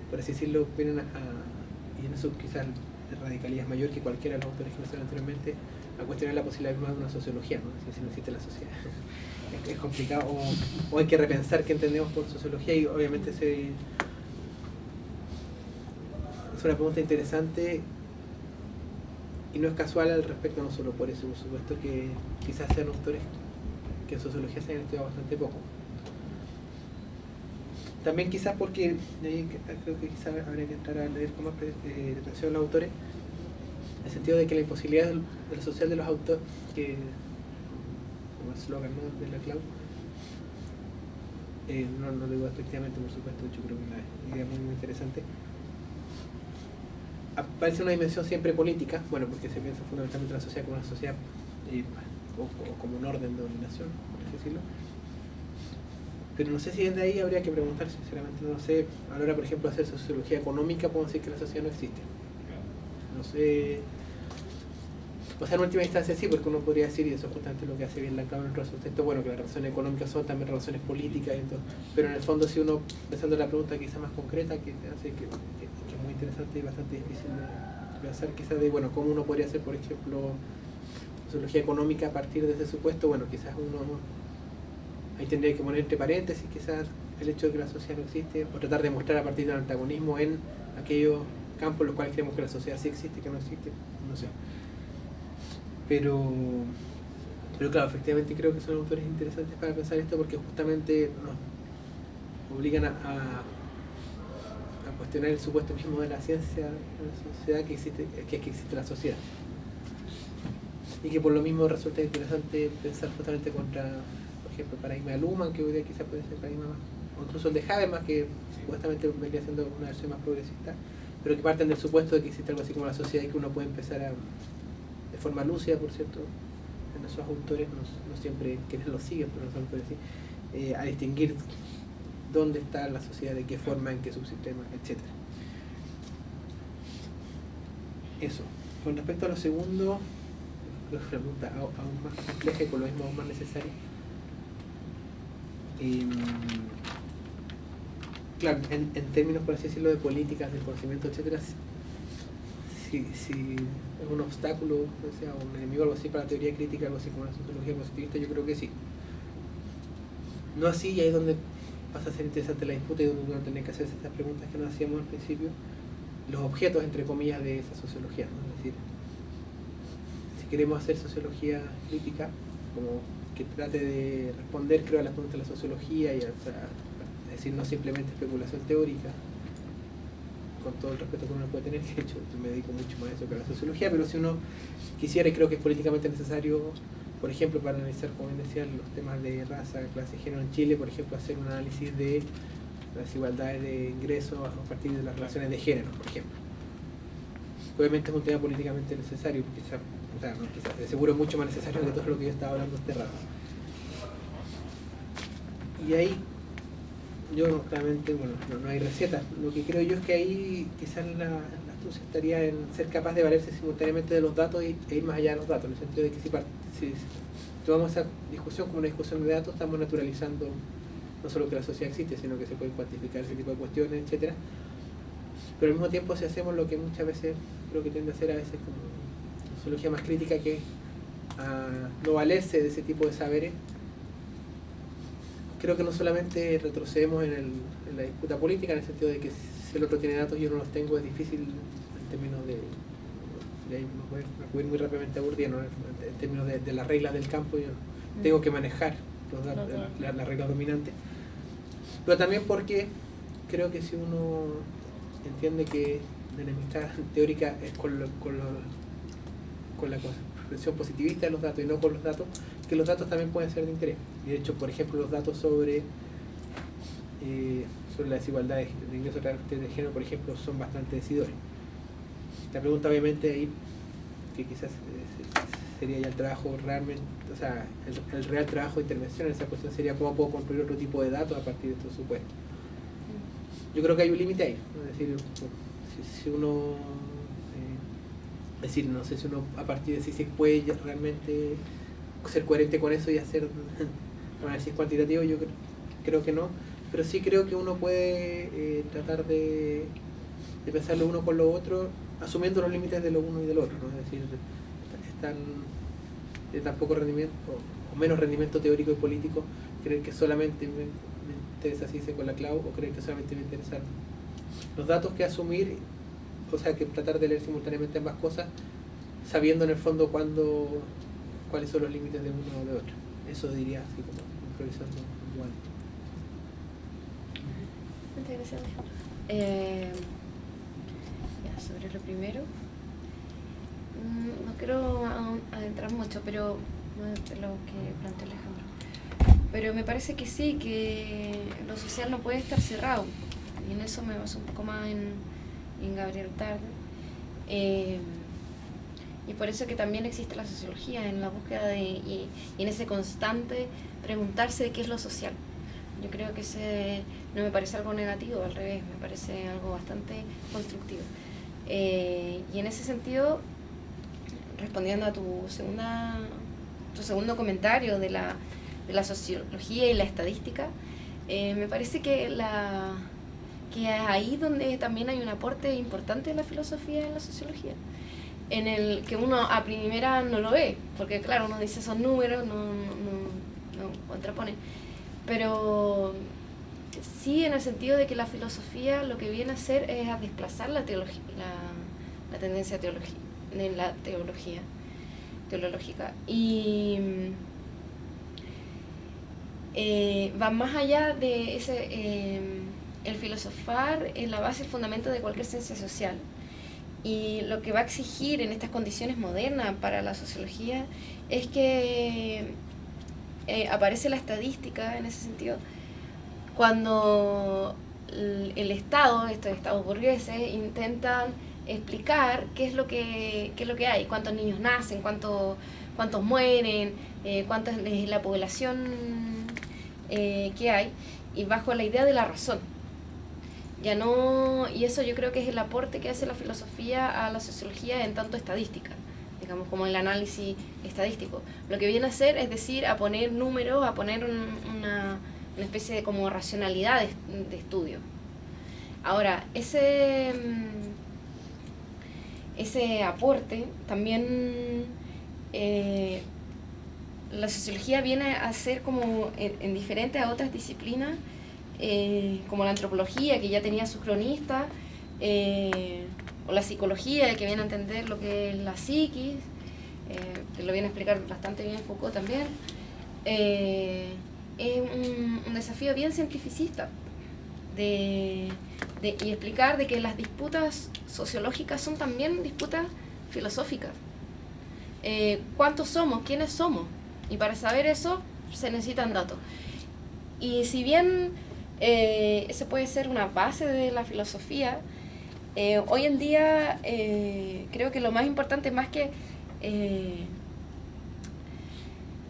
por así decirlo, vienen y en eso quizás la radicalidad es mayor que cualquiera de los autores que mencioné anteriormente, a cuestionar la posibilidad de una sociología, ¿no? Si no existe la sociedad. Es complicado, o hay que repensar qué entendemos por sociología, y obviamente es una pregunta interesante y no es casual al respecto, no solo por eso, por supuesto que quizás sean autores que en sociología se han estudiado bastante poco. También quizás porque creo que quizás habría que entrar a leer con más atención a los autores, en el sentido de que la imposibilidad de lo social de los autores, que como el eslogan, ¿no?, de la Clau, no lo digo efectivamente, por supuesto, yo creo que es una idea muy, muy interesante. Aparece una dimensión siempre política, bueno, porque se piensa fundamentalmente la sociedad como una sociedad o como un orden de dominación, por así decirlo. Pero no sé si desde ahí habría que preguntar, sinceramente, no sé. A la hora, por ejemplo, de hacer sociología económica, podemos decir que la sociedad no existe. No sé. O sea, en última instancia sí, porque uno podría decir, y eso es justamente lo que hace bien la Clau en otros textos, bueno, que las relaciones económicas son también relaciones políticas, y entonces, pero en el fondo, si uno, pensando en la pregunta quizá más concreta, que hace que es muy interesante y bastante difícil de pensar, quizás de, bueno, cómo uno podría hacer, por ejemplo, sociología económica a partir de ese supuesto, bueno, quizás uno, ahí tendría que poner entre paréntesis, quizás el hecho de que la sociedad no existe, o tratar de mostrar a partir del antagonismo en aquellos campos en los cuales creemos que la sociedad sí existe, que no existe, no sé. Pero claro, efectivamente creo que son autores interesantes para pensar esto porque justamente nos obligan a cuestionar el supuesto mismo de la ciencia en la sociedad que existe la sociedad. Y que por lo mismo resulta interesante pensar justamente contra, por ejemplo, el paradigma de Luhmann, que hoy día quizás puede ser el paradigma más, o incluso el de Habermas, que supuestamente vendría siendo una versión más progresista, pero que parten del supuesto de que existe algo así como la sociedad y que uno puede empezar de forma lúcida, por cierto, en esos autores, no siempre quienes los siguen, pero en esos autores sí, a distinguir dónde está la sociedad, de qué forma, en qué subsistema, etc. Eso. Con respecto a lo segundo, una pregunta aún más compleja y con lo mismo aún más necesaria. Claro, en términos, por así decirlo, de políticas, de conocimiento, etcétera, si es un obstáculo, o sea, un enemigo, algo así para la teoría crítica, algo así como la sociología positivista, yo creo que sí. No así, y ahí es donde pasa a ser interesante la disputa y donde uno tiene que hacerse estas preguntas que nos hacíamos al principio, los objetos, entre comillas, de esa sociología, ¿no? Es decir, si queremos hacer sociología crítica, como que trate de responder, creo, a las preguntas de la sociología, y o sea, es decir, no simplemente especulación teórica, con todo el respeto que uno puede tener, que de hecho yo me dedico mucho más a eso que a la sociología, pero si uno quisiera, y creo que es políticamente necesario, por ejemplo, para analizar, como bien decía, los temas de raza, clase y género en Chile, por ejemplo, hacer un análisis de las desigualdades de ingresos a partir de las relaciones de género, por ejemplo. Obviamente es un tema políticamente necesario, quizás, o sea, no, quizás, de seguro es mucho más necesario que todo lo que yo estaba hablando este rato. Y ahí, yo claramente, bueno, no hay recetas. Lo que creo yo es que ahí quizás la astucia estaría en ser capaz de valerse simultáneamente de los datos e ir más allá de los datos, en el sentido de que si tomamos esa discusión como una discusión de datos, estamos naturalizando no solo que la sociedad existe, sino que se pueden cuantificar ese tipo de cuestiones, etcétera. Pero al mismo tiempo, si hacemos lo que muchas veces creo que tiende a hacer a veces como sociología más crítica, que es a no valerse de ese tipo de saberes, creo que no solamente retrocedemos en la disputa política, en el sentido de que si el otro tiene datos y yo no los tengo, es difícil en términos de ahí me voy muy rápidamente a Bourdieu, ¿no? En términos de las reglas del campo, yo tengo que manejar los datos, las reglas dominantes, pero también porque creo que si uno entiende que la enemistad teórica es con la comprensión positivista de los datos y no con los datos, que los datos también pueden ser de interés. Y de hecho, por ejemplo, los datos sobre la desigualdad de ingresos de género, por ejemplo, son bastante decidores. La pregunta obviamente ahí, que quizás sería ya el trabajo realmente, o sea, el real trabajo de intervención en esa cuestión sería cómo puedo construir otro tipo de datos a partir de estos supuestos. Yo creo que hay un límite ahí, ¿no? Es decir, si uno, es decir, no sé si uno a partir de si se puede realmente ser coherente con eso y hacer un análisis cuantitativo, yo creo que no, pero sí creo que uno puede tratar de pensar lo uno con lo otro, asumiendo los límites de lo uno y del otro, ¿no? Es decir, están de tan poco rendimiento o menos rendimiento teórico y político creer que solamente me interesa así con la clave, o creer que solamente me interesan los datos, que asumir, o sea, que tratar de leer simultáneamente ambas cosas, sabiendo en el fondo cuáles son los límites de uno o de otro. Eso diría así como improvisando igual. Muchas gracias, Alejandro. Ya, sobre lo primero, no quiero adentrar mucho, pero de lo que planteó Alejandro. Pero me parece que sí, que lo social no puede estar cerrado. Y en eso me baso un poco más en Gabriel Tarde. Y por eso que también existe la sociología, en la búsqueda y en ese constante preguntarse de qué es lo social. Yo creo que no me parece algo negativo, al revés, me parece algo bastante constructivo. Y en ese sentido, respondiendo a tu segundo comentario de la sociología y la estadística, me parece que ahí donde también hay un aporte importante de la filosofía en la sociología, en el que uno a primera no lo ve, porque claro, uno dice son números, no contrapone, pero sí en el sentido de que la filosofía lo que viene a hacer es a desplazar la tendencia teológica, y va más allá de el filosofar es la base, el fundamento de cualquier ciencia social, y lo que va a exigir en estas condiciones modernas para la sociología es que aparece la estadística en ese sentido cuando el Estado, estos estados burgueses, intentan explicar qué es lo que hay, cuántos niños nacen, cuántos cuántos mueren, cuánta es la población que hay, y bajo la idea de la razón. Ya no, y eso yo creo que es el aporte que hace la filosofía a la sociología en tanto estadística, digamos, como el análisis estadístico. Lo que viene a hacer es decir, a poner números, a poner una especie de como racionalidad de estudio. Ahora, ese aporte también la sociología viene a ser como en diferente a otras disciplinas, como la antropología, que ya tenía sus cronistas, o la psicología, que viene a entender lo que es la psiquis, que lo viene a explicar bastante bien Foucault también. Es un desafío bien cientificista y explicar de que las disputas sociológicas son también disputas filosóficas. ¿Cuántos somos? ¿Quiénes somos? Y para saber eso se necesitan datos. Y si bien ese puede ser una base de la filosofía, hoy en día creo que lo más importante, más que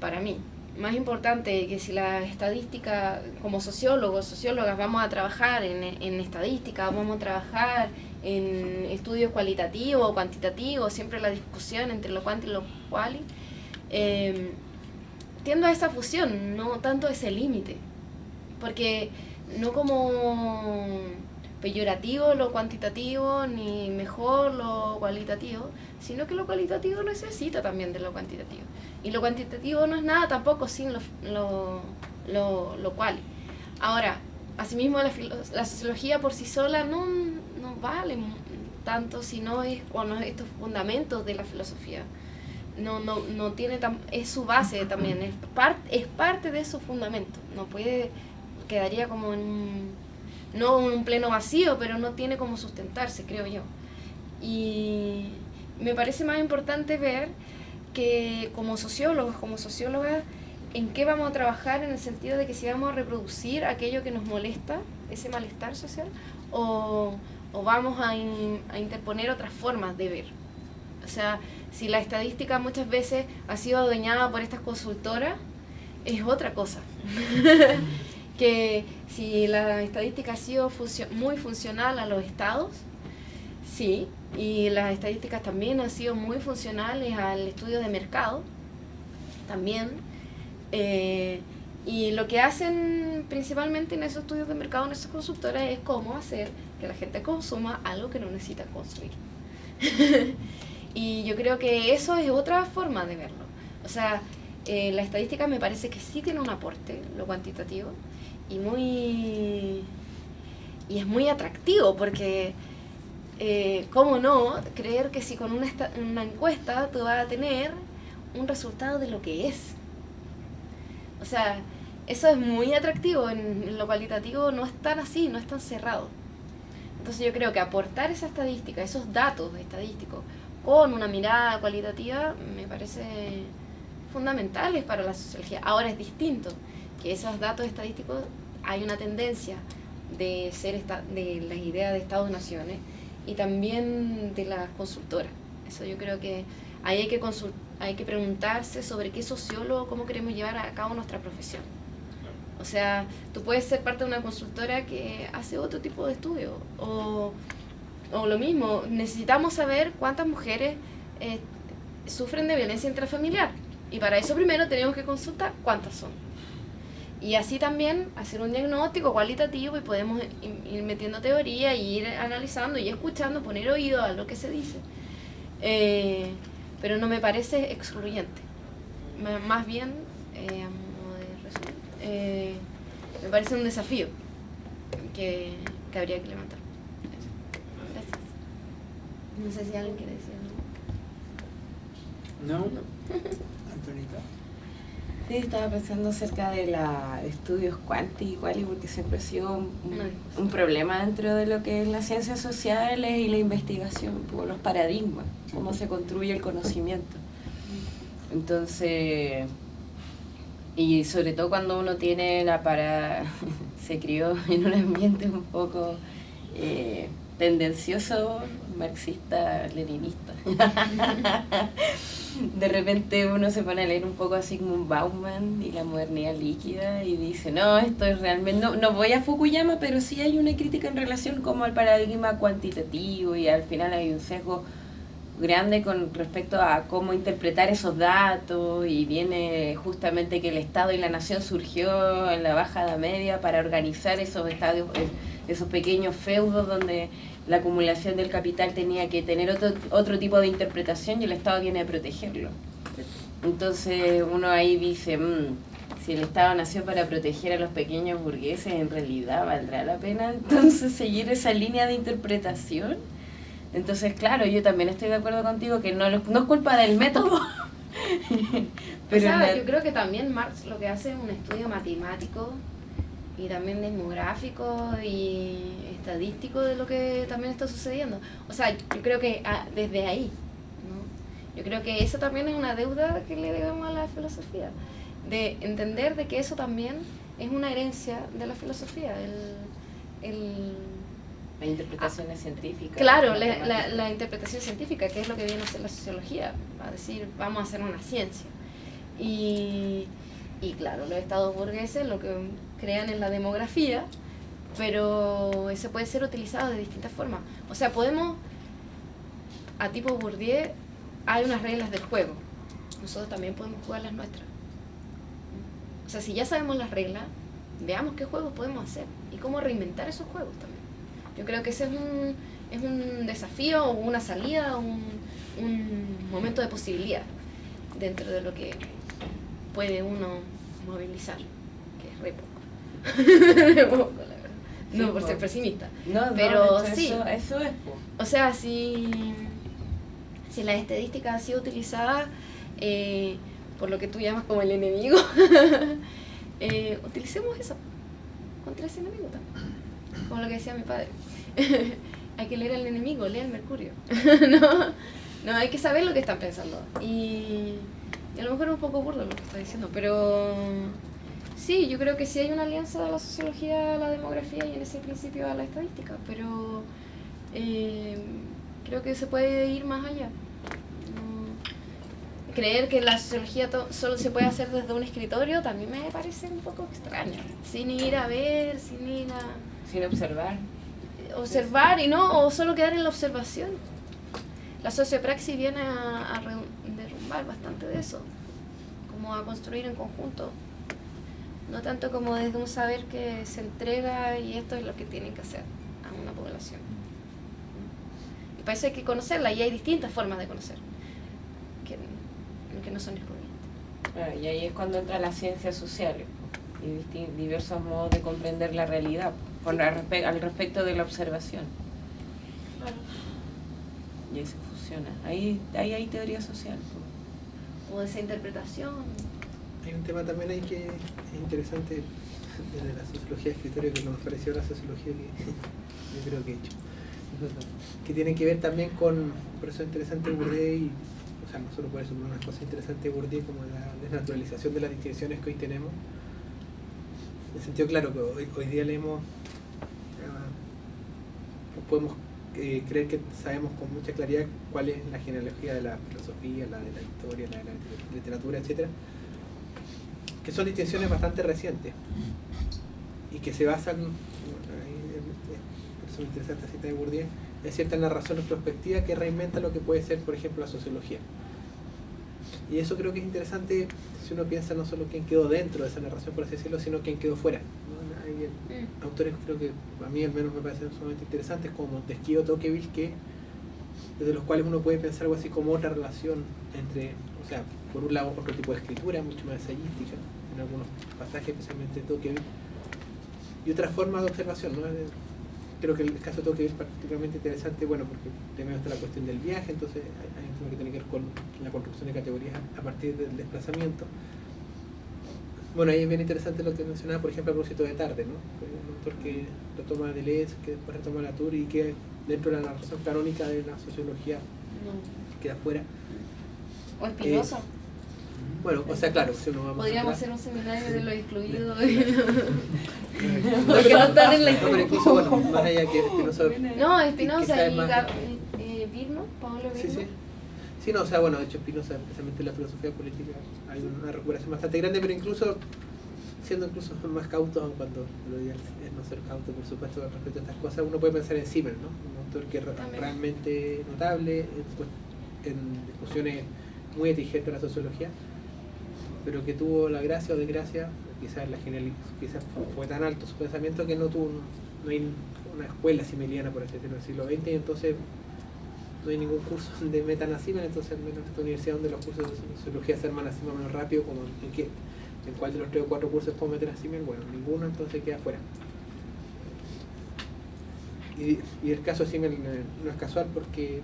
para mí, más importante que si la estadística, como sociólogos, sociólogas, vamos a trabajar en estadística, vamos a trabajar en estudios cualitativos o cuantitativos, siempre la discusión entre lo cuanti y lo quali, tiendo a esa fusión, no tanto ese límite, porque no como peyorativo lo cuantitativo ni mejor lo cualitativo, sino que lo cualitativo necesita también de lo cuantitativo, y lo cuantitativo no es nada tampoco sin lo cual. Ahora, asimismo la sociología por sí sola no vale tanto si no es con estos fundamentos de la filosofía. No tiene es su base también, es parte de su fundamento. No puede, quedaría como no un pleno vacío, pero no tiene como sustentarse, creo yo. Y me parece más importante ver que como sociólogos, como sociólogas, en qué vamos a trabajar, en el sentido de que si vamos a reproducir aquello que nos molesta, ese malestar social, o vamos a interponer otras formas de ver. O sea, si la estadística muchas veces ha sido adueñada por estas consultoras, es otra cosa. Que si la estadística ha sido muy funcional a los estados, sí, y las estadísticas también han sido muy funcionales al estudio de mercado, también. Y lo que hacen principalmente en esos estudios de mercado, en esas consultoras, es cómo hacer que la gente consuma algo que no necesita consumir. Y yo creo que eso es otra forma de verlo. O sea, la estadística me parece que sí tiene un aporte, lo cuantitativo, y es muy atractivo, porque cómo no creer que si con una encuesta tú vas a tener un resultado de lo que es. O sea, eso es muy atractivo. En lo cualitativo no es tan así, no es tan cerrado. Entonces yo creo que aportar esa estadística, esos datos estadísticos con una mirada cualitativa, me parece fundamentales para la sociología. Ahora es distinto que esos datos estadísticos, hay una tendencia de la idea de Estados-naciones y también de las consultoras. Eso yo creo que ahí hay que preguntarse sobre qué sociólogo, cómo queremos llevar a cabo nuestra profesión. O sea, tú puedes ser parte de una consultora que hace otro tipo de estudio, o lo mismo, necesitamos saber cuántas mujeres sufren de violencia intrafamiliar, y para eso primero tenemos que consultar cuántas son. Y así también hacer un diagnóstico cualitativo, y podemos ir metiendo teoría y ir analizando y escuchando, poner oído a lo que se dice. Pero no me parece excluyente. Más bien, a modo de resumen, me parece un desafío que habría que levantar. Gracias. No sé si alguien quiere decir algo. No. Antonita. Sí, estaba pensando acerca de los estudios cuanti y quali, porque siempre ha sido un problema dentro de lo que es las ciencias sociales y la investigación, por los paradigmas, cómo se construye el conocimiento. Entonces, y sobre todo cuando uno tiene se crió en un ambiente un poco tendencioso marxista-leninista. De repente uno se pone a leer un poco a Sigmund Bauman y la modernidad líquida y dice, no, esto es realmente, no voy a Fukuyama, pero sí hay una crítica en relación como al paradigma cuantitativo y al final hay un sesgo grande con respecto a cómo interpretar esos datos y viene justamente que el Estado y la nación surgió en la Baja Edad Media para organizar esos estadios, esos pequeños feudos donde la acumulación del capital tenía que tener otro tipo de interpretación y el Estado viene a protegerlo. Entonces uno ahí dice, si el Estado nació para proteger a los pequeños burgueses, ¿en realidad valdrá la pena entonces seguir esa línea de interpretación? Entonces, claro, yo también estoy de acuerdo contigo que no es culpa del método. Pero o sea, yo creo que también Marx lo que hace es un estudio matemático y también demográfico y estadístico de lo que también está sucediendo. O sea, yo creo que desde ahí, ¿no? Yo creo que eso también es una deuda que le debemos a la filosofía, de entender de que eso también es una herencia de la filosofía, la interpretación es científica. Claro, la interpretación científica, que es lo que viene a hacer la sociología, a decir, vamos a hacer una ciencia. Y claro, los estados burgueses lo que crean es la demografía, pero ese puede ser utilizado de distintas formas. O sea, podemos, a tipo Bourdieu, hay unas reglas del juego. Nosotros también podemos jugar las nuestras. O sea, si ya sabemos las reglas, veamos qué juegos podemos hacer y cómo reinventar esos juegos también. Yo creo que ese es un desafío, o una salida, un momento de posibilidad dentro de lo que puede uno movilizar, que es re poco. La verdad. Sí, no por ser pesimista. No, pero hecho, sí. Eso es. O sea, si la estadística ha sido utilizada por lo que tú llamas como el enemigo, utilicemos eso contra ese enemigo también. Como lo que decía mi padre. Hay que leer al enemigo, lea al Mercurio. no, hay que saber lo que están pensando. Y a lo mejor es un poco burdo lo que está diciendo, pero sí, yo creo que sí hay una alianza de la sociología a la demografía y en ese principio a la estadística, pero creo que se puede ir más allá. Creer que la sociología solo se puede hacer desde un escritorio también me parece un poco extraño. Sin ir a ver, sin observar. Observar y no, o solo quedar en la observación. La sociopraxis viene a derrumbar bastante de eso, como a construir en conjunto. No tanto como desde un saber que se entrega y esto es lo que tienen que hacer a una población. Y para eso hay que conocerla y hay distintas formas de conocer. Que no son excluyentes. Claro, y ahí es cuando entra la ciencia social y diversos modos de comprender la realidad al respecto de la observación. Claro. Y ahí se fusiona. Ahí hay teoría social. O esa interpretación. Hay un tema también ahí que es interesante de la sociología de escritorio, que nos pareció la sociología que yo creo que he hecho. Que tiene que ver también con, por eso es interesante Bourdieu y o sea, no solo por eso, pero una cosa interesante de Bourdieu como la desnaturalización de las distinciones que hoy tenemos. En el sentido claro que hoy día leemos, podemos creer que sabemos con mucha claridad cuál es la genealogía de la filosofía, la de la historia, la de la literatura, etcétera, que son distinciones bastante recientes y que se basan, por eso me interesa esta cita de Bourdieu, es cierta narración prospectiva que reinventa lo que puede ser, por ejemplo, la sociología. Y eso creo que es interesante si uno piensa no solo quién quedó dentro de esa narración, por así decirlo, sino quién quedó fuera, ¿no? Hay autores creo que a mí al menos me parecen sumamente interesantes, como Montesquieu o Tocqueville, desde los cuales uno puede pensar algo así como otra relación entre, o sea, por un lado otro tipo de escritura, mucho más ensayística, en algunos pasajes, especialmente Tocqueville, y otra forma de observación, ¿no? Creo que el caso de Tocqueville es particularmente interesante, bueno, porque primero está la cuestión del viaje, entonces hay un tema que tiene que ver con la construcción de categorías a partir del desplazamiento. Bueno, ahí es bien interesante lo que mencionaba, por ejemplo, a propósito de Tarde, ¿no? Un autor que lo toma Deleuze, que después retoma Latour y que dentro de la narración canónica de la sociología queda fuera. O Spinoza. Bueno, o sea, claro, si uno va más Podríamos atrás- hacer un seminario de los excluidos. Porque no están en la No, pero incluso, bueno, más allá que Spinoza... No, Espinosa quizás y más- Birno, Pablo Sí, Birno. sí. Sí, no, o sea, bueno, de hecho Spinoza, especialmente en la filosofía política, hay una recuperación bastante grande, pero incluso siendo incluso más cautos, aun cuando lo ideal es no ser cauto, por supuesto, con respecto a estas cosas, uno puede pensar en Simmel, ¿no? Un autor que es También. realmente notable en discusiones muy exigentes de la sociología, pero que tuvo la gracia o desgracia, quizás la quizás fue tan alto su pensamiento que no hay una escuela simeliana, por así decirlo, en el siglo XX, y entonces no hay ningún curso donde metan a Simmel, entonces al menos en esta universidad donde los cursos de sociología se arman así más o menos rápido, como en cuál de los 3 o 4 cursos puedo meter a Simmel, bueno, ninguno, entonces queda fuera. Y el caso de Simmel no es casual porque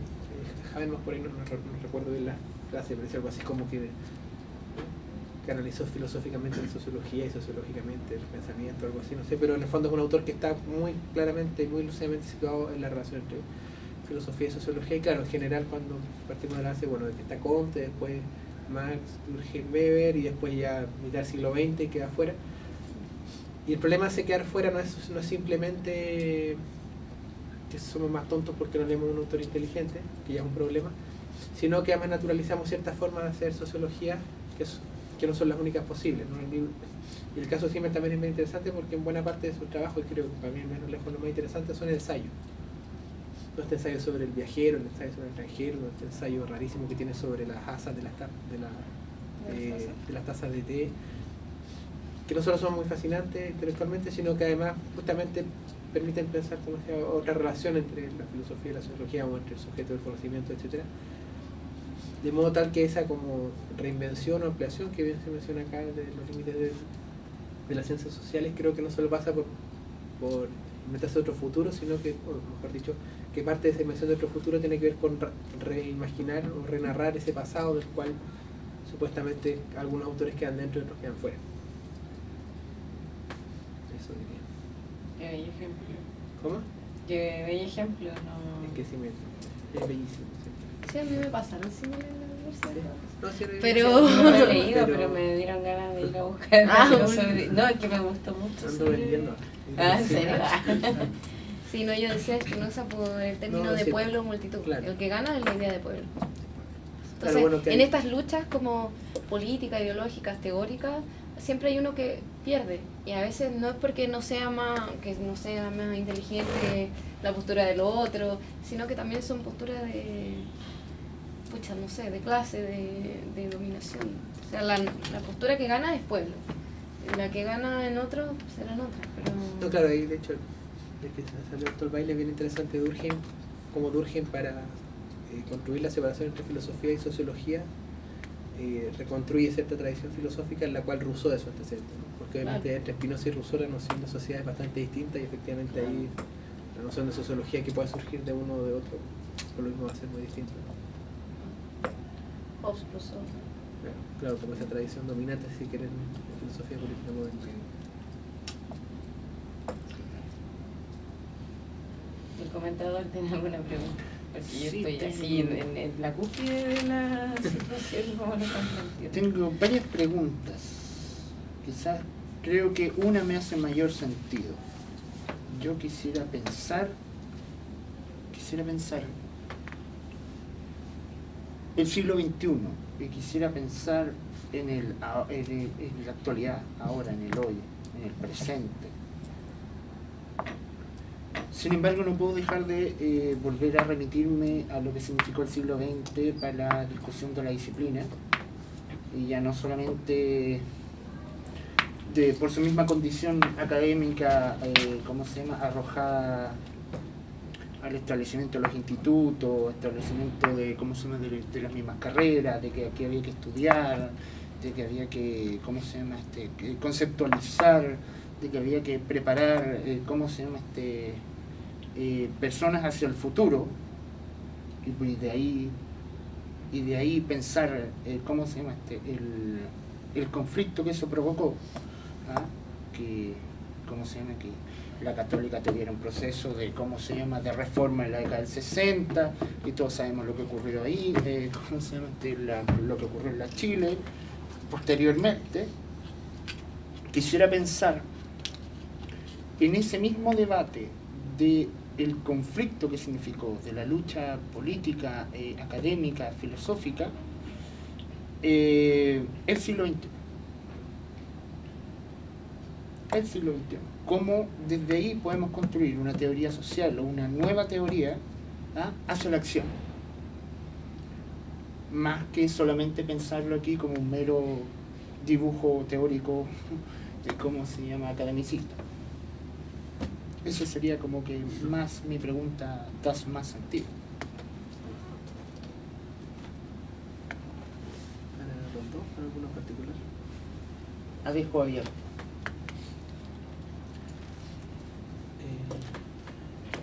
Habermas, por ahí no recuerdo bien la frase, pero decía algo así como que analizó filosóficamente la sociología y sociológicamente el pensamiento, algo así, no sé, pero en el fondo es un autor que está muy claramente y muy lúcidamente situado en la relación entre filosofía y sociología, y claro, en general cuando partimos de la base, bueno, de que está Comte, después Marx, Durkheim, Weber, y después ya mitad del siglo XX queda fuera. Y el problema de quedar fuera no es no que somos más tontos porque no leemos un autor inteligente, que ya es un problema, sino que además naturalizamos ciertas formas de hacer sociología que no son las únicas posibles, ¿no? Y el caso de Simmel también es muy interesante porque en buena parte de su trabajo, y creo que para mí al menos lejos lo más interesante, son ensayos. No este ensayo sobre el viajero, el ensayo sobre el extranjero, no este ensayo rarísimo que tiene sobre las asas de las tazas de té, que no solo son muy fascinantes intelectualmente, sino que además justamente permiten pensar como sea, otra relación entre la filosofía y la sociología, o entre el sujeto del conocimiento, etcétera, de modo tal que esa como reinvención o ampliación que bien se menciona acá de los límites de las ciencias sociales, creo que no solo pasa por inventarse otro futuro, sino que, o mejor dicho, que parte de esa invención de otro futuro tiene que ver con reimaginar o renarrar ese pasado del cual supuestamente algunos autores quedan dentro y otros quedan fuera. Eso diría. Qué bello ejemplo. ¿Cómo? Qué bello ejemplo, no. Es que sí, es bellísimo. Sí. Sí, a mí me pasaron Simmel en la universidad. No, sí, Pero- No lo he leído, Pero- pero me dieron ganas de ir a buscar algo sobre... No, es que me gustó mucho. Ando vendiendo. Ah, ¿en serio? Sí, no, yo decía Espinosa por el término No, de sí. pueblo o multitud. Claro. El que gana es la idea de pueblo. Entonces, Claro, bueno, que en hay- estas luchas como políticas, ideológicas, teóricas, siempre hay uno que pierde. Y a veces no es porque no sea más inteligente la postura del otro, sino que también son posturas de, no sé, de clase, de dominación. O sea, la postura que gana es pueblo. La que gana en otro será en otra. Pero... No, claro, ahí de hecho, es que se salió todo el baile bien interesante de Durkheim, como Durkheim para construir la separación entre filosofía y sociología, reconstruye cierta tradición filosófica en la cual Rousseau es su antecedente, ¿no? Porque obviamente Claro. entre Spinoza y Rousseau la noción de sociedad es bastante distinta y efectivamente ahí la noción de sociología que pueda surgir de uno o de otro, por lo mismo va a ser muy distinto, ¿no? Hobbes, Rousseau. Claro, como esa tradición dominante, si quieren, de filosofía política moderna. El comentador tiene alguna pregunta. Porque yo Sí, estoy tengo- así en la cúspide de la situación, como lo están planteando. Tengo varias preguntas. Quizás creo que una me hace mayor sentido. Yo quisiera pensar el siglo XXI, y quisiera pensar en la actualidad, ahora, en el hoy, en el presente. Sin embargo, no puedo dejar de volver a remitirme a lo que significó el siglo XX para la discusión de la disciplina, y ya no solamente por su misma condición académica, arrojada al establecimiento de los institutos, establecimiento de las mismas carreras, de que aquí había que estudiar, de que había que que conceptualizar, de que había que preparar personas hacia el futuro, y de ahí pensar el conflicto que eso provocó, ¿ah? que la Católica tuviera un proceso de de reforma en la década del 60, y todos sabemos lo que ocurrió ahí, lo que ocurrió en la Chile, posteriormente, quisiera pensar en ese mismo debate del conflicto que significó, de la lucha política, académica, filosófica, el siglo XXI. El siglo XXI. Cómo desde ahí podemos construir una teoría social o una nueva teoría hacia la acción. Más que solamente pensarlo aquí como un mero dibujo teórico de cómo se llama academicista. Eso sería como que más mi pregunta da más sentido. ¿Para los dos? ¿Para alguno en particular? La dejo abierto.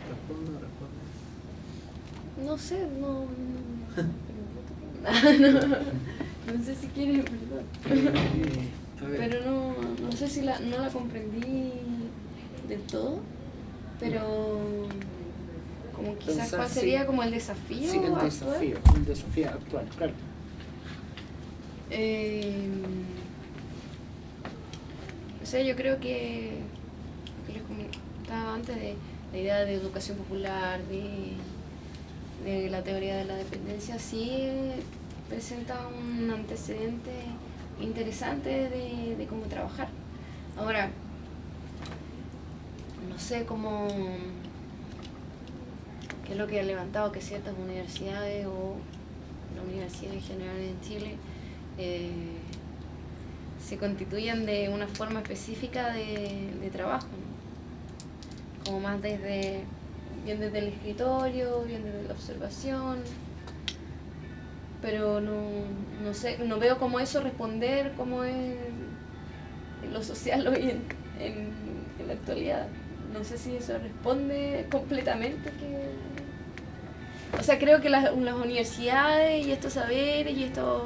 ¿Respondo o responde? No sé, no sé si quieres, perdón. A ver. Pero no sé si no la comprendí del todo, pero como quizás Pensar, cuál sí. sería como el desafío Sí, el actual. desafío actual, claro. O sea, yo creo que les comentaba antes de la idea de educación popular, de la teoría de la dependencia, sí presenta un antecedente interesante de cómo trabajar. Ahora, no sé cómo, qué es lo que ha levantado que ciertas universidades o la universidad en general en Chile se constituyan de una forma específica de trabajo, ¿no? Como más bien desde el escritorio, bien desde la observación, pero no sé, no veo cómo eso responder cómo es lo social hoy en la actualidad. No sé si eso responde completamente o sea, creo que las universidades y estos saberes y estos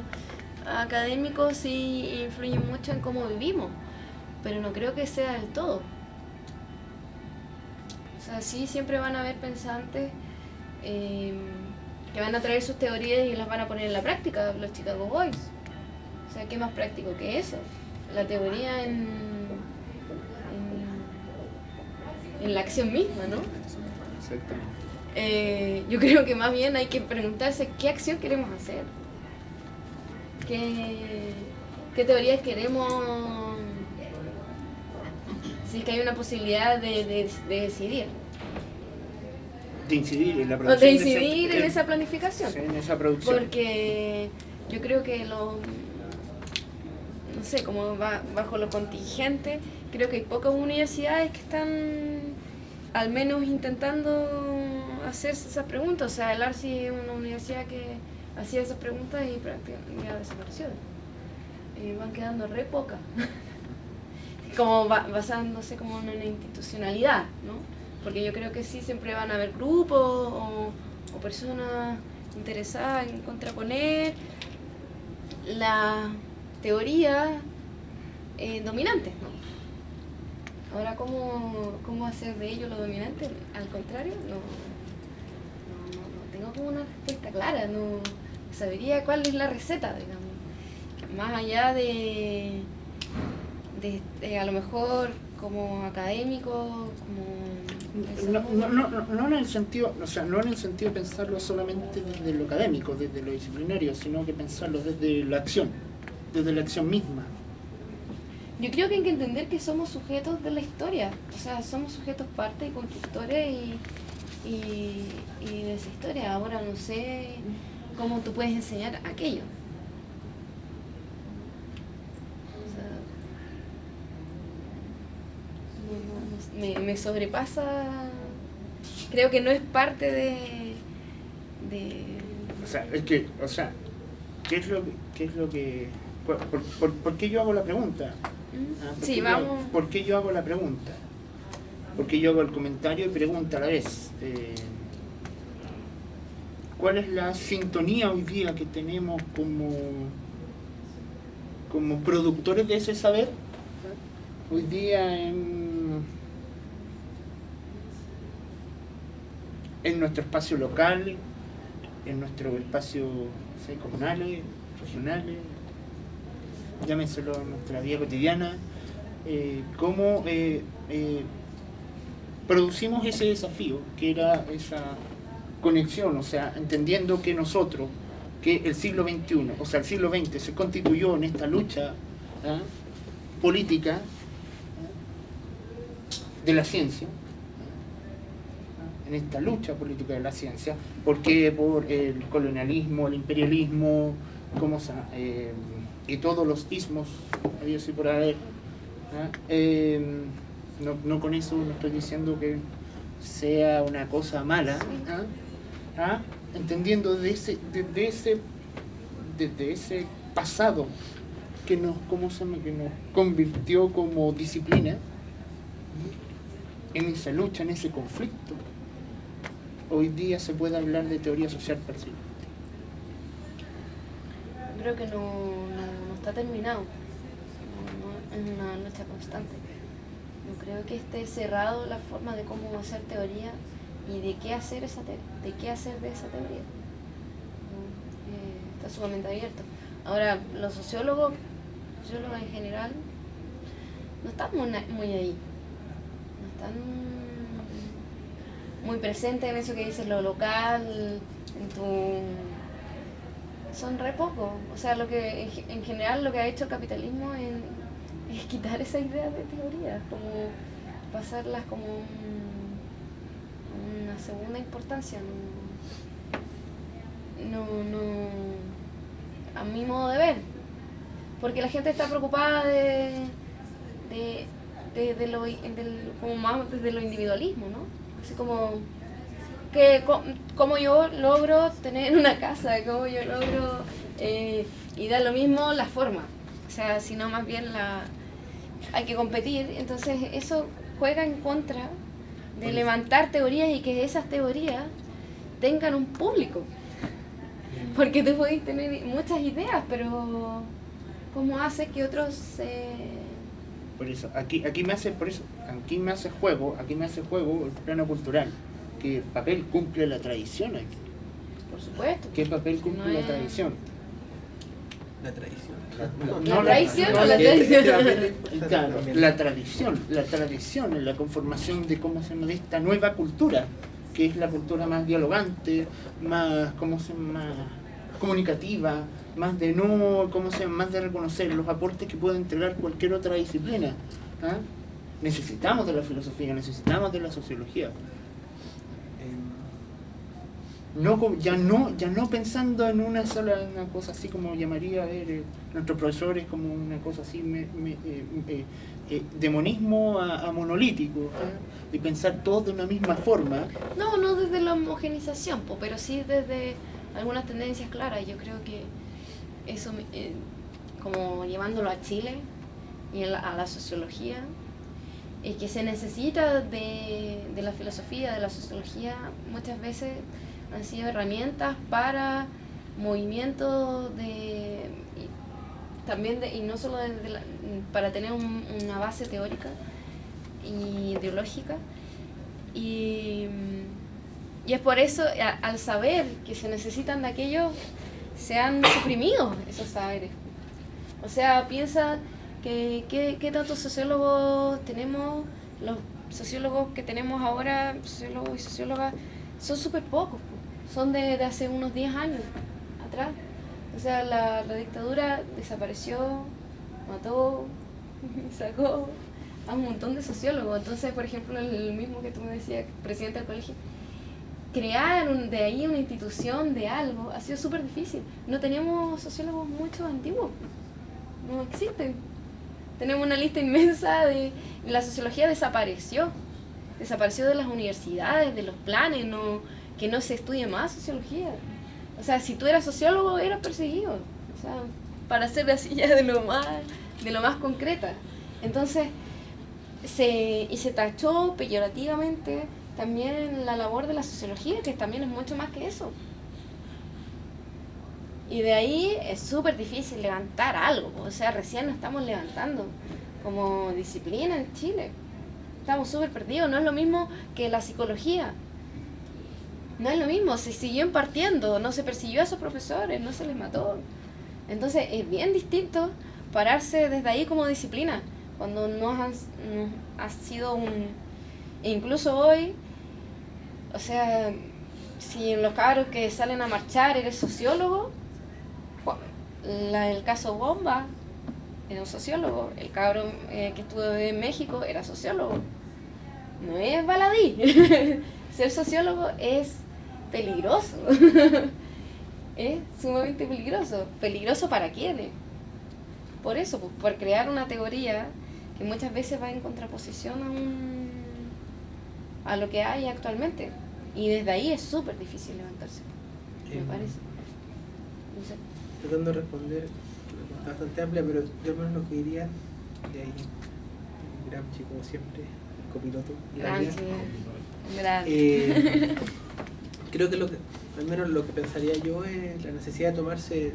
académicos sí influyen mucho en cómo vivimos, pero no creo que sea del todo. O sea, sí siempre van a haber pensantes que van a traer sus teorías y las van a poner en la práctica, los Chicago Boys. O sea, ¿qué más práctico que eso? La teoría en la acción misma, ¿no? Exactamente. Yo creo que más bien hay que preguntarse qué acción queremos hacer, qué teorías queremos, si es que hay una posibilidad de decidir. De incidir en la O producción. de incidir en esa planificación. Sí, en esa producción. Porque yo creo que no sé, como bajo lo contingente, creo que hay pocas universidades que están al menos intentando hacerse esas preguntas. O sea, el ARCI es una universidad que hacía esas preguntas y prácticamente ya desapareció. Van quedando re pocas. Como basándose como en una institucionalidad, ¿no? Porque yo creo que sí siempre van a haber grupos o personas interesadas en contraponer la teoría dominante, ¿no? Ahora, ¿cómo hacer de ello lo dominante? Al contrario, no tengo como una respuesta clara, no sabría cuál es la receta, digamos. Más allá de a lo mejor como académico, como... No en el sentido, o sea, no en el sentido de pensarlo solamente desde lo académico, desde lo disciplinario, sino que pensarlo desde la acción misma. Yo creo que hay que entender que somos sujetos de la historia, o sea, somos sujetos parte y constructores y de esa historia. Ahora no sé cómo tú puedes enseñar aquello. Me sobrepasa, creo que no es parte de O sea, ¿qué es lo que ¿por qué yo hago la pregunta? Sí, vamos. ¿Por qué yo hago la pregunta? ¿Por qué yo hago el comentario y pregunta a la vez? ¿Cuál es la sintonía hoy día que tenemos como productores de ese saber? Hoy día en nuestro espacio local, en nuestro espacio comunales, regionales, llámenselo en nuestra vida cotidiana, cómo producimos ese desafío, que era esa conexión, o sea, entendiendo que nosotros, que el siglo XXI, o sea, el siglo XX se constituyó en esta lucha política de la ciencia, en esta lucha política de la ciencia, porque por el colonialismo, el imperialismo, y todos los ismos, había así por haber. No con eso no estoy diciendo que sea una cosa mala, entendiendo desde ese pasado que nos convirtió como disciplina en esa lucha, en ese conflicto. Hoy día se puede hablar de teoría social parcial. Creo que no está terminado, es una lucha constante. No creo que esté cerrado la forma de cómo hacer teoría y de qué hacer de esa teoría. Está sumamente abierto. Ahora, los sociólogos en general, no están muy ahí. No están muy presentes en eso que dices, lo local, son re poco. O sea, lo que en general lo que ha hecho el capitalismo es quitar esa idea de teoría, como pasarlas como una segunda importancia. A mi modo de ver, porque la gente está preocupada como más desde lo individualismo, ¿no? Así como cómo yo logro tener una casa, cómo yo logro y da lo mismo la forma, o sea, sino más bien hay que competir. Entonces eso juega en contra de levantar teorías y que esas teorías tengan un público, porque tú podés tener muchas ideas, pero ¿cómo hace que otros Por eso, aquí me hace juego el plano cultural, que papel cumple la tradición aquí. Por supuesto. ¿Qué papel cumple la tradición? La tradición. Claro, la tradición en la conformación de de esta nueva cultura, que es la cultura más dialogante, más comunicativa, más de reconocer los aportes que puede entregar cualquier otra disciplina. Necesitamos de la filosofía, necesitamos de la sociología. Ya no pensando en una cosa así como llamaría a ver nuestros profesores como una cosa así de monismo a monolítico, y pensar todos de una misma forma. No desde la homogenización, pero sí desde algunas tendencias claras. Yo creo que eso, como llevándolo a Chile y a la sociología, es que se necesita de la filosofía, de la sociología, muchas veces han sido herramientas para movimientos y no solo para tener una base teórica y ideológica, y es por eso, al saber que se necesitan de aquello, se han suprimido esos saberes. O sea, piensa ¿qué tantos sociólogos tenemos? Los sociólogos que tenemos ahora, sociólogos y sociólogas, son súper pocos. Son de hace unos 10 años atrás. O sea, la dictadura desapareció, mató, sacó a un montón de sociólogos. Entonces, por ejemplo, el mismo que tú me decías, presidente del colegio, crear de ahí una institución de algo ha sido súper difícil. No tenemos sociólogos mucho antiguos, no existen. Tenemos una lista inmensa la sociología desapareció de las universidades, de los planes, que no se estudie más sociología. O sea, si tú eras sociólogo, eras perseguido, o sea, para ser así ya de lo más concreta. Entonces, se tachó peyorativamente también la labor de la sociología, que también es mucho más que eso. Y de ahí es súper difícil levantar algo, o sea, recién nos estamos levantando como disciplina en Chile. Estamos súper perdidos, no es lo mismo que la psicología. No es lo mismo, se siguió impartiendo, no se persiguió a esos profesores, no se les mató. Entonces es bien distinto pararse desde ahí como disciplina, cuando no ha sido incluso hoy, o sea, si los cabros que salen a marchar eres sociólogo, el caso Bomba era un sociólogo, el cabro que estuvo en México era sociólogo, no es baladí. Ser sociólogo es peligroso. Es sumamente peligroso. ¿Peligroso para quiénes? Por eso, pues, por crear una teoría que muchas veces va en contraposición a lo que hay actualmente. Y desde ahí es súper difícil levantarse, me parece. No sé. Tratando de responder, bastante amplia, pero yo al menos lo que diría, de ahí, Gramsci como siempre, el copiloto. Creo que al menos lo que pensaría yo es la necesidad de tomarse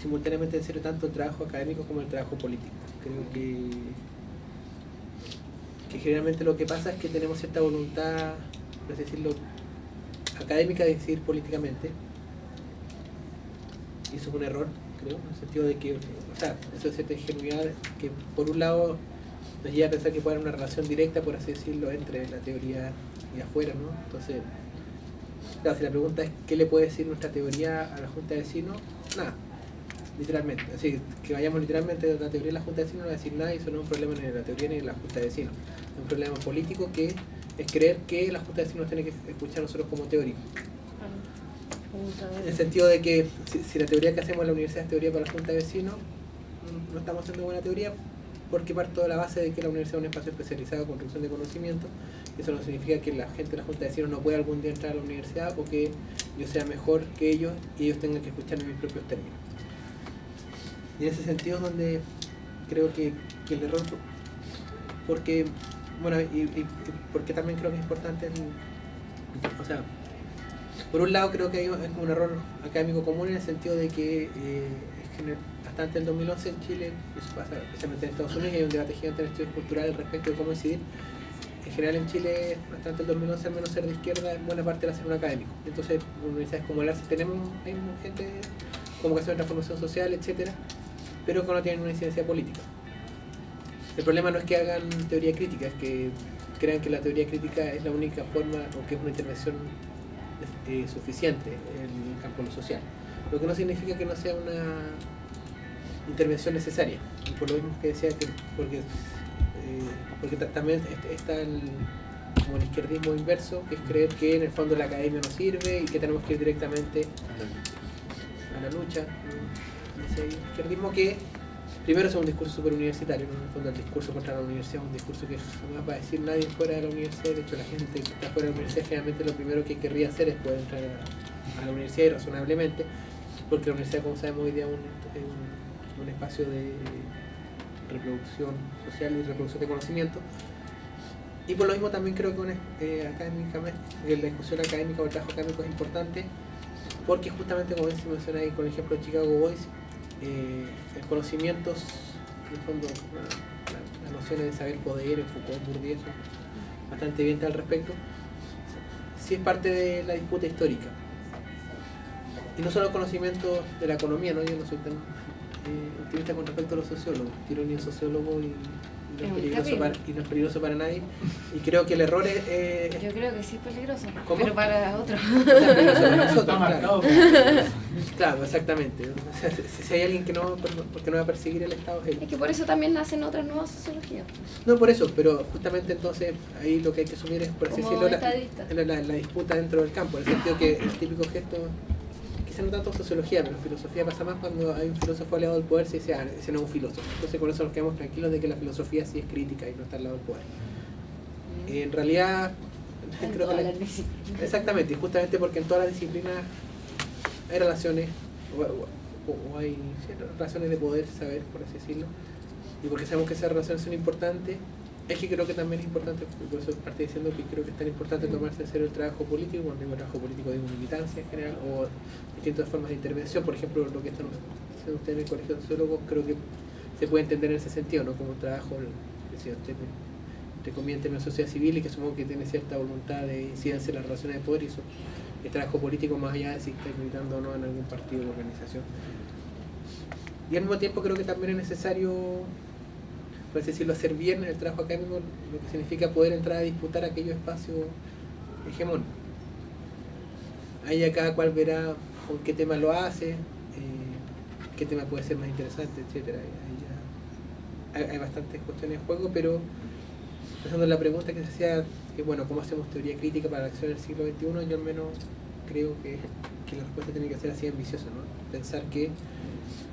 simultáneamente en serio tanto el trabajo académico como el trabajo político. Creo que generalmente lo que pasa es que tenemos cierta voluntad, por así decirlo, académica de decidir políticamente. Y eso es un error, creo, en el sentido de que, o sea, eso es cierta ingenuidad que por un lado nos lleva a pensar que puede haber una relación directa, por así decirlo, entre la teoría y afuera, ¿no? Entonces, claro, si la pregunta es ¿qué le puede decir nuestra teoría a la Junta de Vecinos? Nada, literalmente. Así que vayamos literalmente de la teoría de la Junta de Vecinos no va a decir nada, y eso no es un problema ni de la teoría ni de la Junta de Vecinos. Es un problema político que es creer que la Junta de Vecinos tiene que escuchar a nosotros como teóricos. En el sentido de que si la teoría que hacemos en la universidad es teoría para la Junta de Vecinos, no estamos haciendo buena teoría, porque parto de la base de que la universidad es un espacio especializado en construcción de conocimiento. Eso no significa que la gente de la Junta de Vecinos no pueda algún día entrar a la universidad o que yo sea mejor que ellos y ellos tengan que escucharme mis propios términos. Y en ese sentido es donde creo que el error, porque, bueno, y porque también creo que es importante, o sea, por un lado creo que hay un error académico común en el sentido de que hasta antes del 2011 en Chile, eso pasa especialmente en Estados Unidos, hay un debate gigante en estudios culturales respecto de cómo decidir. En general en Chile, hasta antes del 2011, al menos ser de izquierda, en buena parte era ser un académico. Entonces, universidades como el ARCE tenemos gente con vocación de transformación social, etcétera, pero que no tienen una incidencia política. El problema no es que hagan teoría crítica, es que crean que la teoría crítica es la única forma o que es una intervención suficiente en el campo de lo social. Lo que no significa que no sea una intervención necesaria. Y por lo mismo que decía, que porque también está como el izquierdismo inverso, que es creer que en el fondo la academia no sirve y que tenemos que ir directamente a la lucha. Ese izquierdismo que primero es un discurso super universitario, ¿no? En el fondo el discurso contra la universidad es un discurso que jamás va a decir nadie fuera de la universidad. De hecho, la gente que está fuera de la universidad generalmente lo primero que querría hacer es poder entrar a la universidad, y razonablemente, porque la universidad, como sabemos, hoy día es un espacio de reproducción social y reproducción de conocimiento. Y por lo mismo también creo que académicamente la discusión académica o el trabajo académico es importante, porque justamente, como se menciona ahí con el ejemplo de Chicago Boys, el conocimiento, en el fondo, las nociones de saber poder, en Foucault, Bourdieu, bastante evidente al respecto, sí es parte de la disputa histórica. Y no solo el conocimiento de la economía, ¿no? Yo no soy tan optimista con respecto a los sociólogos, tiro ni un sociólogo y no es peligroso para nadie. Y creo que el error es yo creo que sí es peligroso, ¿cómo? pero para otros. Está marcado. Claro, exactamente. O sea, si hay alguien que no, porque no va a perseguir el Estado, es él. Es que por eso también nacen otras nuevas sociologías. No, por eso, pero justamente entonces ahí lo que hay que asumir es, por así Como decirlo, estadista. la disputa dentro del campo, en el sentido que el típico gesto, quizá no tanto sociología, pero filosofía pasa más cuando hay un filósofo aliado del poder, se dice, ese no es un filósofo. Entonces con eso nos quedamos tranquilos de que la filosofía sí es crítica y no está al lado del poder. En realidad, creo que exactamente, y justamente porque en todas las disciplinas hay relaciones, o hay relaciones de poder, saber, por así decirlo, y porque sabemos que esas relaciones son importantes, es que creo que también es importante, por eso parte diciendo que creo que es tan importante tomarse en serio el trabajo político. Cuando digo trabajo político digo militancia en general, o distintas formas de intervención. Por ejemplo, lo que están haciendo ustedes en el Colegio de Sociólogos, creo que se puede entender en ese sentido, ¿no? Como un trabajo, entre comillas, en la sociedad civil, y que supongo que tiene cierta voluntad de incidencia en las relaciones de poder, y eso el trabajo político más allá de si está militando o no en algún partido o organización. Y al mismo tiempo creo que también es necesario, por así decirlo, hacer bien el trabajo académico, lo que significa poder entrar a disputar aquellos espacios hegemónicos. Ahí ya cada cual verá con qué tema lo hace, qué tema puede ser más interesante, etcétera. Ahí ya hay bastantes cuestiones en juego, pero pensando en la pregunta que se hacía, que bueno, ¿cómo hacemos teoría crítica para la acción del siglo XXI? Yo al menos creo que la respuesta tiene que ser así ambiciosa, ¿no? Pensar que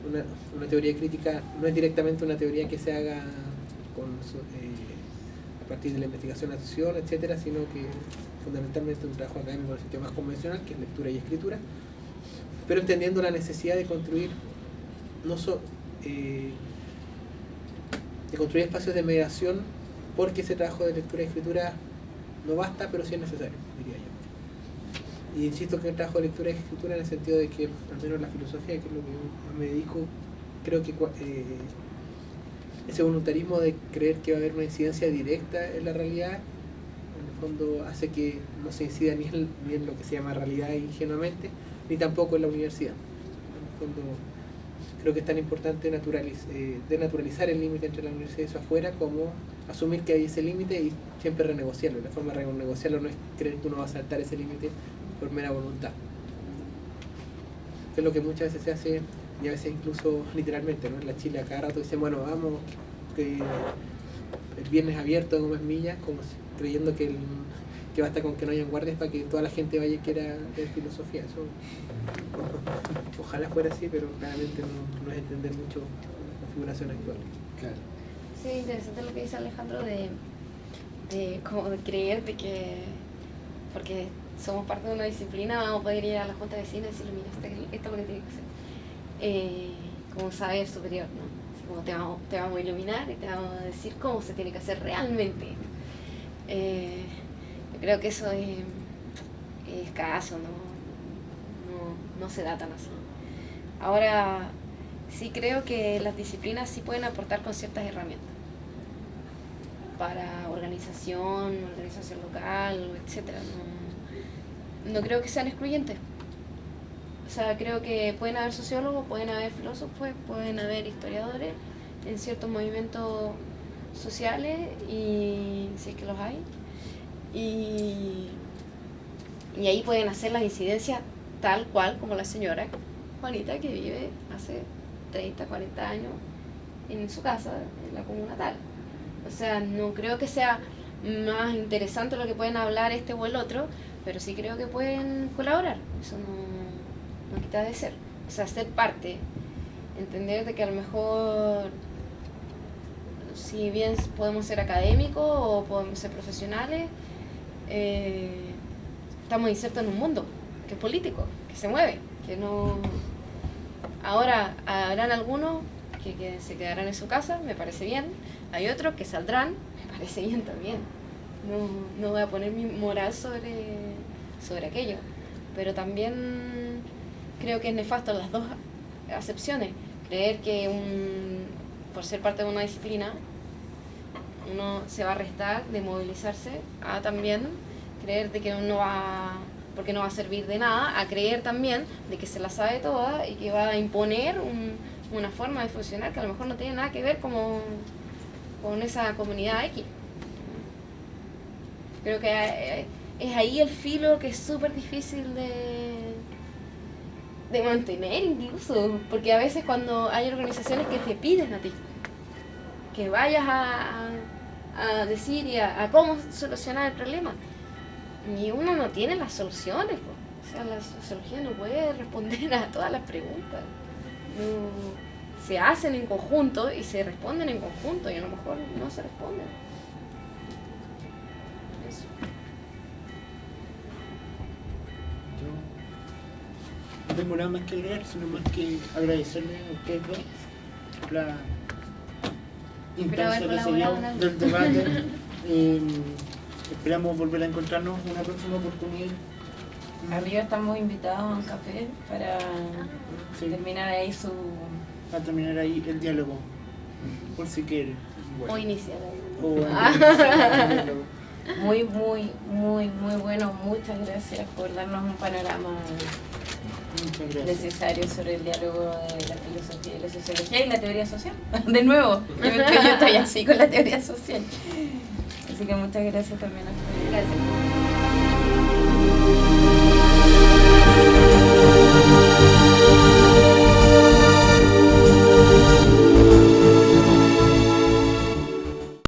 una teoría crítica no es directamente una teoría que se haga a partir de la investigación-acción, etcétera, sino que fundamentalmente un trabajo académico en el sentido más convencional, que es lectura y escritura, pero entendiendo la necesidad de construir de construir espacios de mediación, porque ese trabajo de lectura y escritura no basta, pero sí es necesario, diría yo. Y insisto que el trabajo de lectura y escritura en el sentido de que, al menos la filosofía, que es lo que yo me dedico, creo que ese voluntarismo de creer que va a haber una incidencia directa en la realidad, en el fondo hace que no se incida ni en lo que se llama realidad ingenuamente, ni tampoco en la universidad. En el fondo creo que es tan importante denaturalizar el límite entre la universidad y eso afuera, como asumir que hay ese límite y siempre renegociarlo. La forma de renegociarlo no es creer que uno va a saltar ese límite por mera voluntad, que es lo que muchas veces se hace, y a veces incluso literalmente, ¿no? En la Chile a cada rato dicen, bueno, vamos, que el viernes abierto en Gómez Millas, como creyendo que basta con que no hayan guardias para que toda la gente vaya y quiera ver filosofía. Eso ojalá fuera así, pero claramente no es entender mucho la configuración actual. Claro. Sí, interesante lo que dice Alejandro de como de creer de que porque somos parte de una disciplina vamos a poder ir a la junta de vecinos y decirle, mira, esto es lo que tiene que hacer. Como saber superior, ¿no? Así como te vamos a iluminar y te vamos a decir cómo se tiene que hacer realmente. Yo creo que eso es escaso, no se da tan así. Ahora, sí creo que las disciplinas sí pueden aportar con ciertas herramientas para organización local, etcétera. No creo que sean excluyentes. O sea, creo que pueden haber sociólogos, pueden haber filósofos, pueden haber historiadores en ciertos movimientos sociales, y si es que los hay. Y ahí pueden hacer las incidencias tal cual como la señora Juanita, que vive hace 30, 40 años en su casa, en la comuna tal. O sea, no creo que sea más interesante lo que pueden hablar este o el otro, pero sí creo que pueden colaborar. Eso no quita de ser. O sea, ser parte, entender de que a lo mejor, si bien podemos ser académicos o podemos ser profesionales, estamos insertos en un mundo que es político, que se mueve, que no... Ahora habrán algunos que se quedarán en su casa, me parece bien. Hay otros que saldrán, me parece bien también. No voy a poner mi moral sobre aquello, pero también creo que es nefasto las dos acepciones. Creer que por ser parte de una disciplina uno se va a restar de movilizarse, a también creer de que uno va, porque no va a servir de nada, a creer también de que se la sabe toda y que va a imponer una forma de funcionar que a lo mejor no tiene nada que ver con esa comunidad X. Creo que es ahí el filo que es súper difícil de mantener incluso, porque a veces cuando hay organizaciones que te piden a ti que vayas a decir y a cómo solucionar el problema, y uno no tiene las soluciones, o sea, la sociología no puede responder a todas las preguntas. Se hacen en conjunto y se responden en conjunto, y a lo mejor no se responden. Eso. Yo no tengo nada más que agregar, sino más que agradecerle a ustedes dos la instancia que se dio del debate. Esperamos volver a encontrarnos en una próxima oportunidad. Arriba estamos invitados a un café para terminar ahí a terminar ahí el diálogo, por si quiere. Bueno. O iniciar. Muy bueno. Muchas gracias por darnos un panorama Muchas gracias. necesario sobre el diálogo de la filosofía y la sociología y la teoría social. De nuevo, yo estoy así con la teoría social. Así que muchas gracias también a ustedes. Gracias.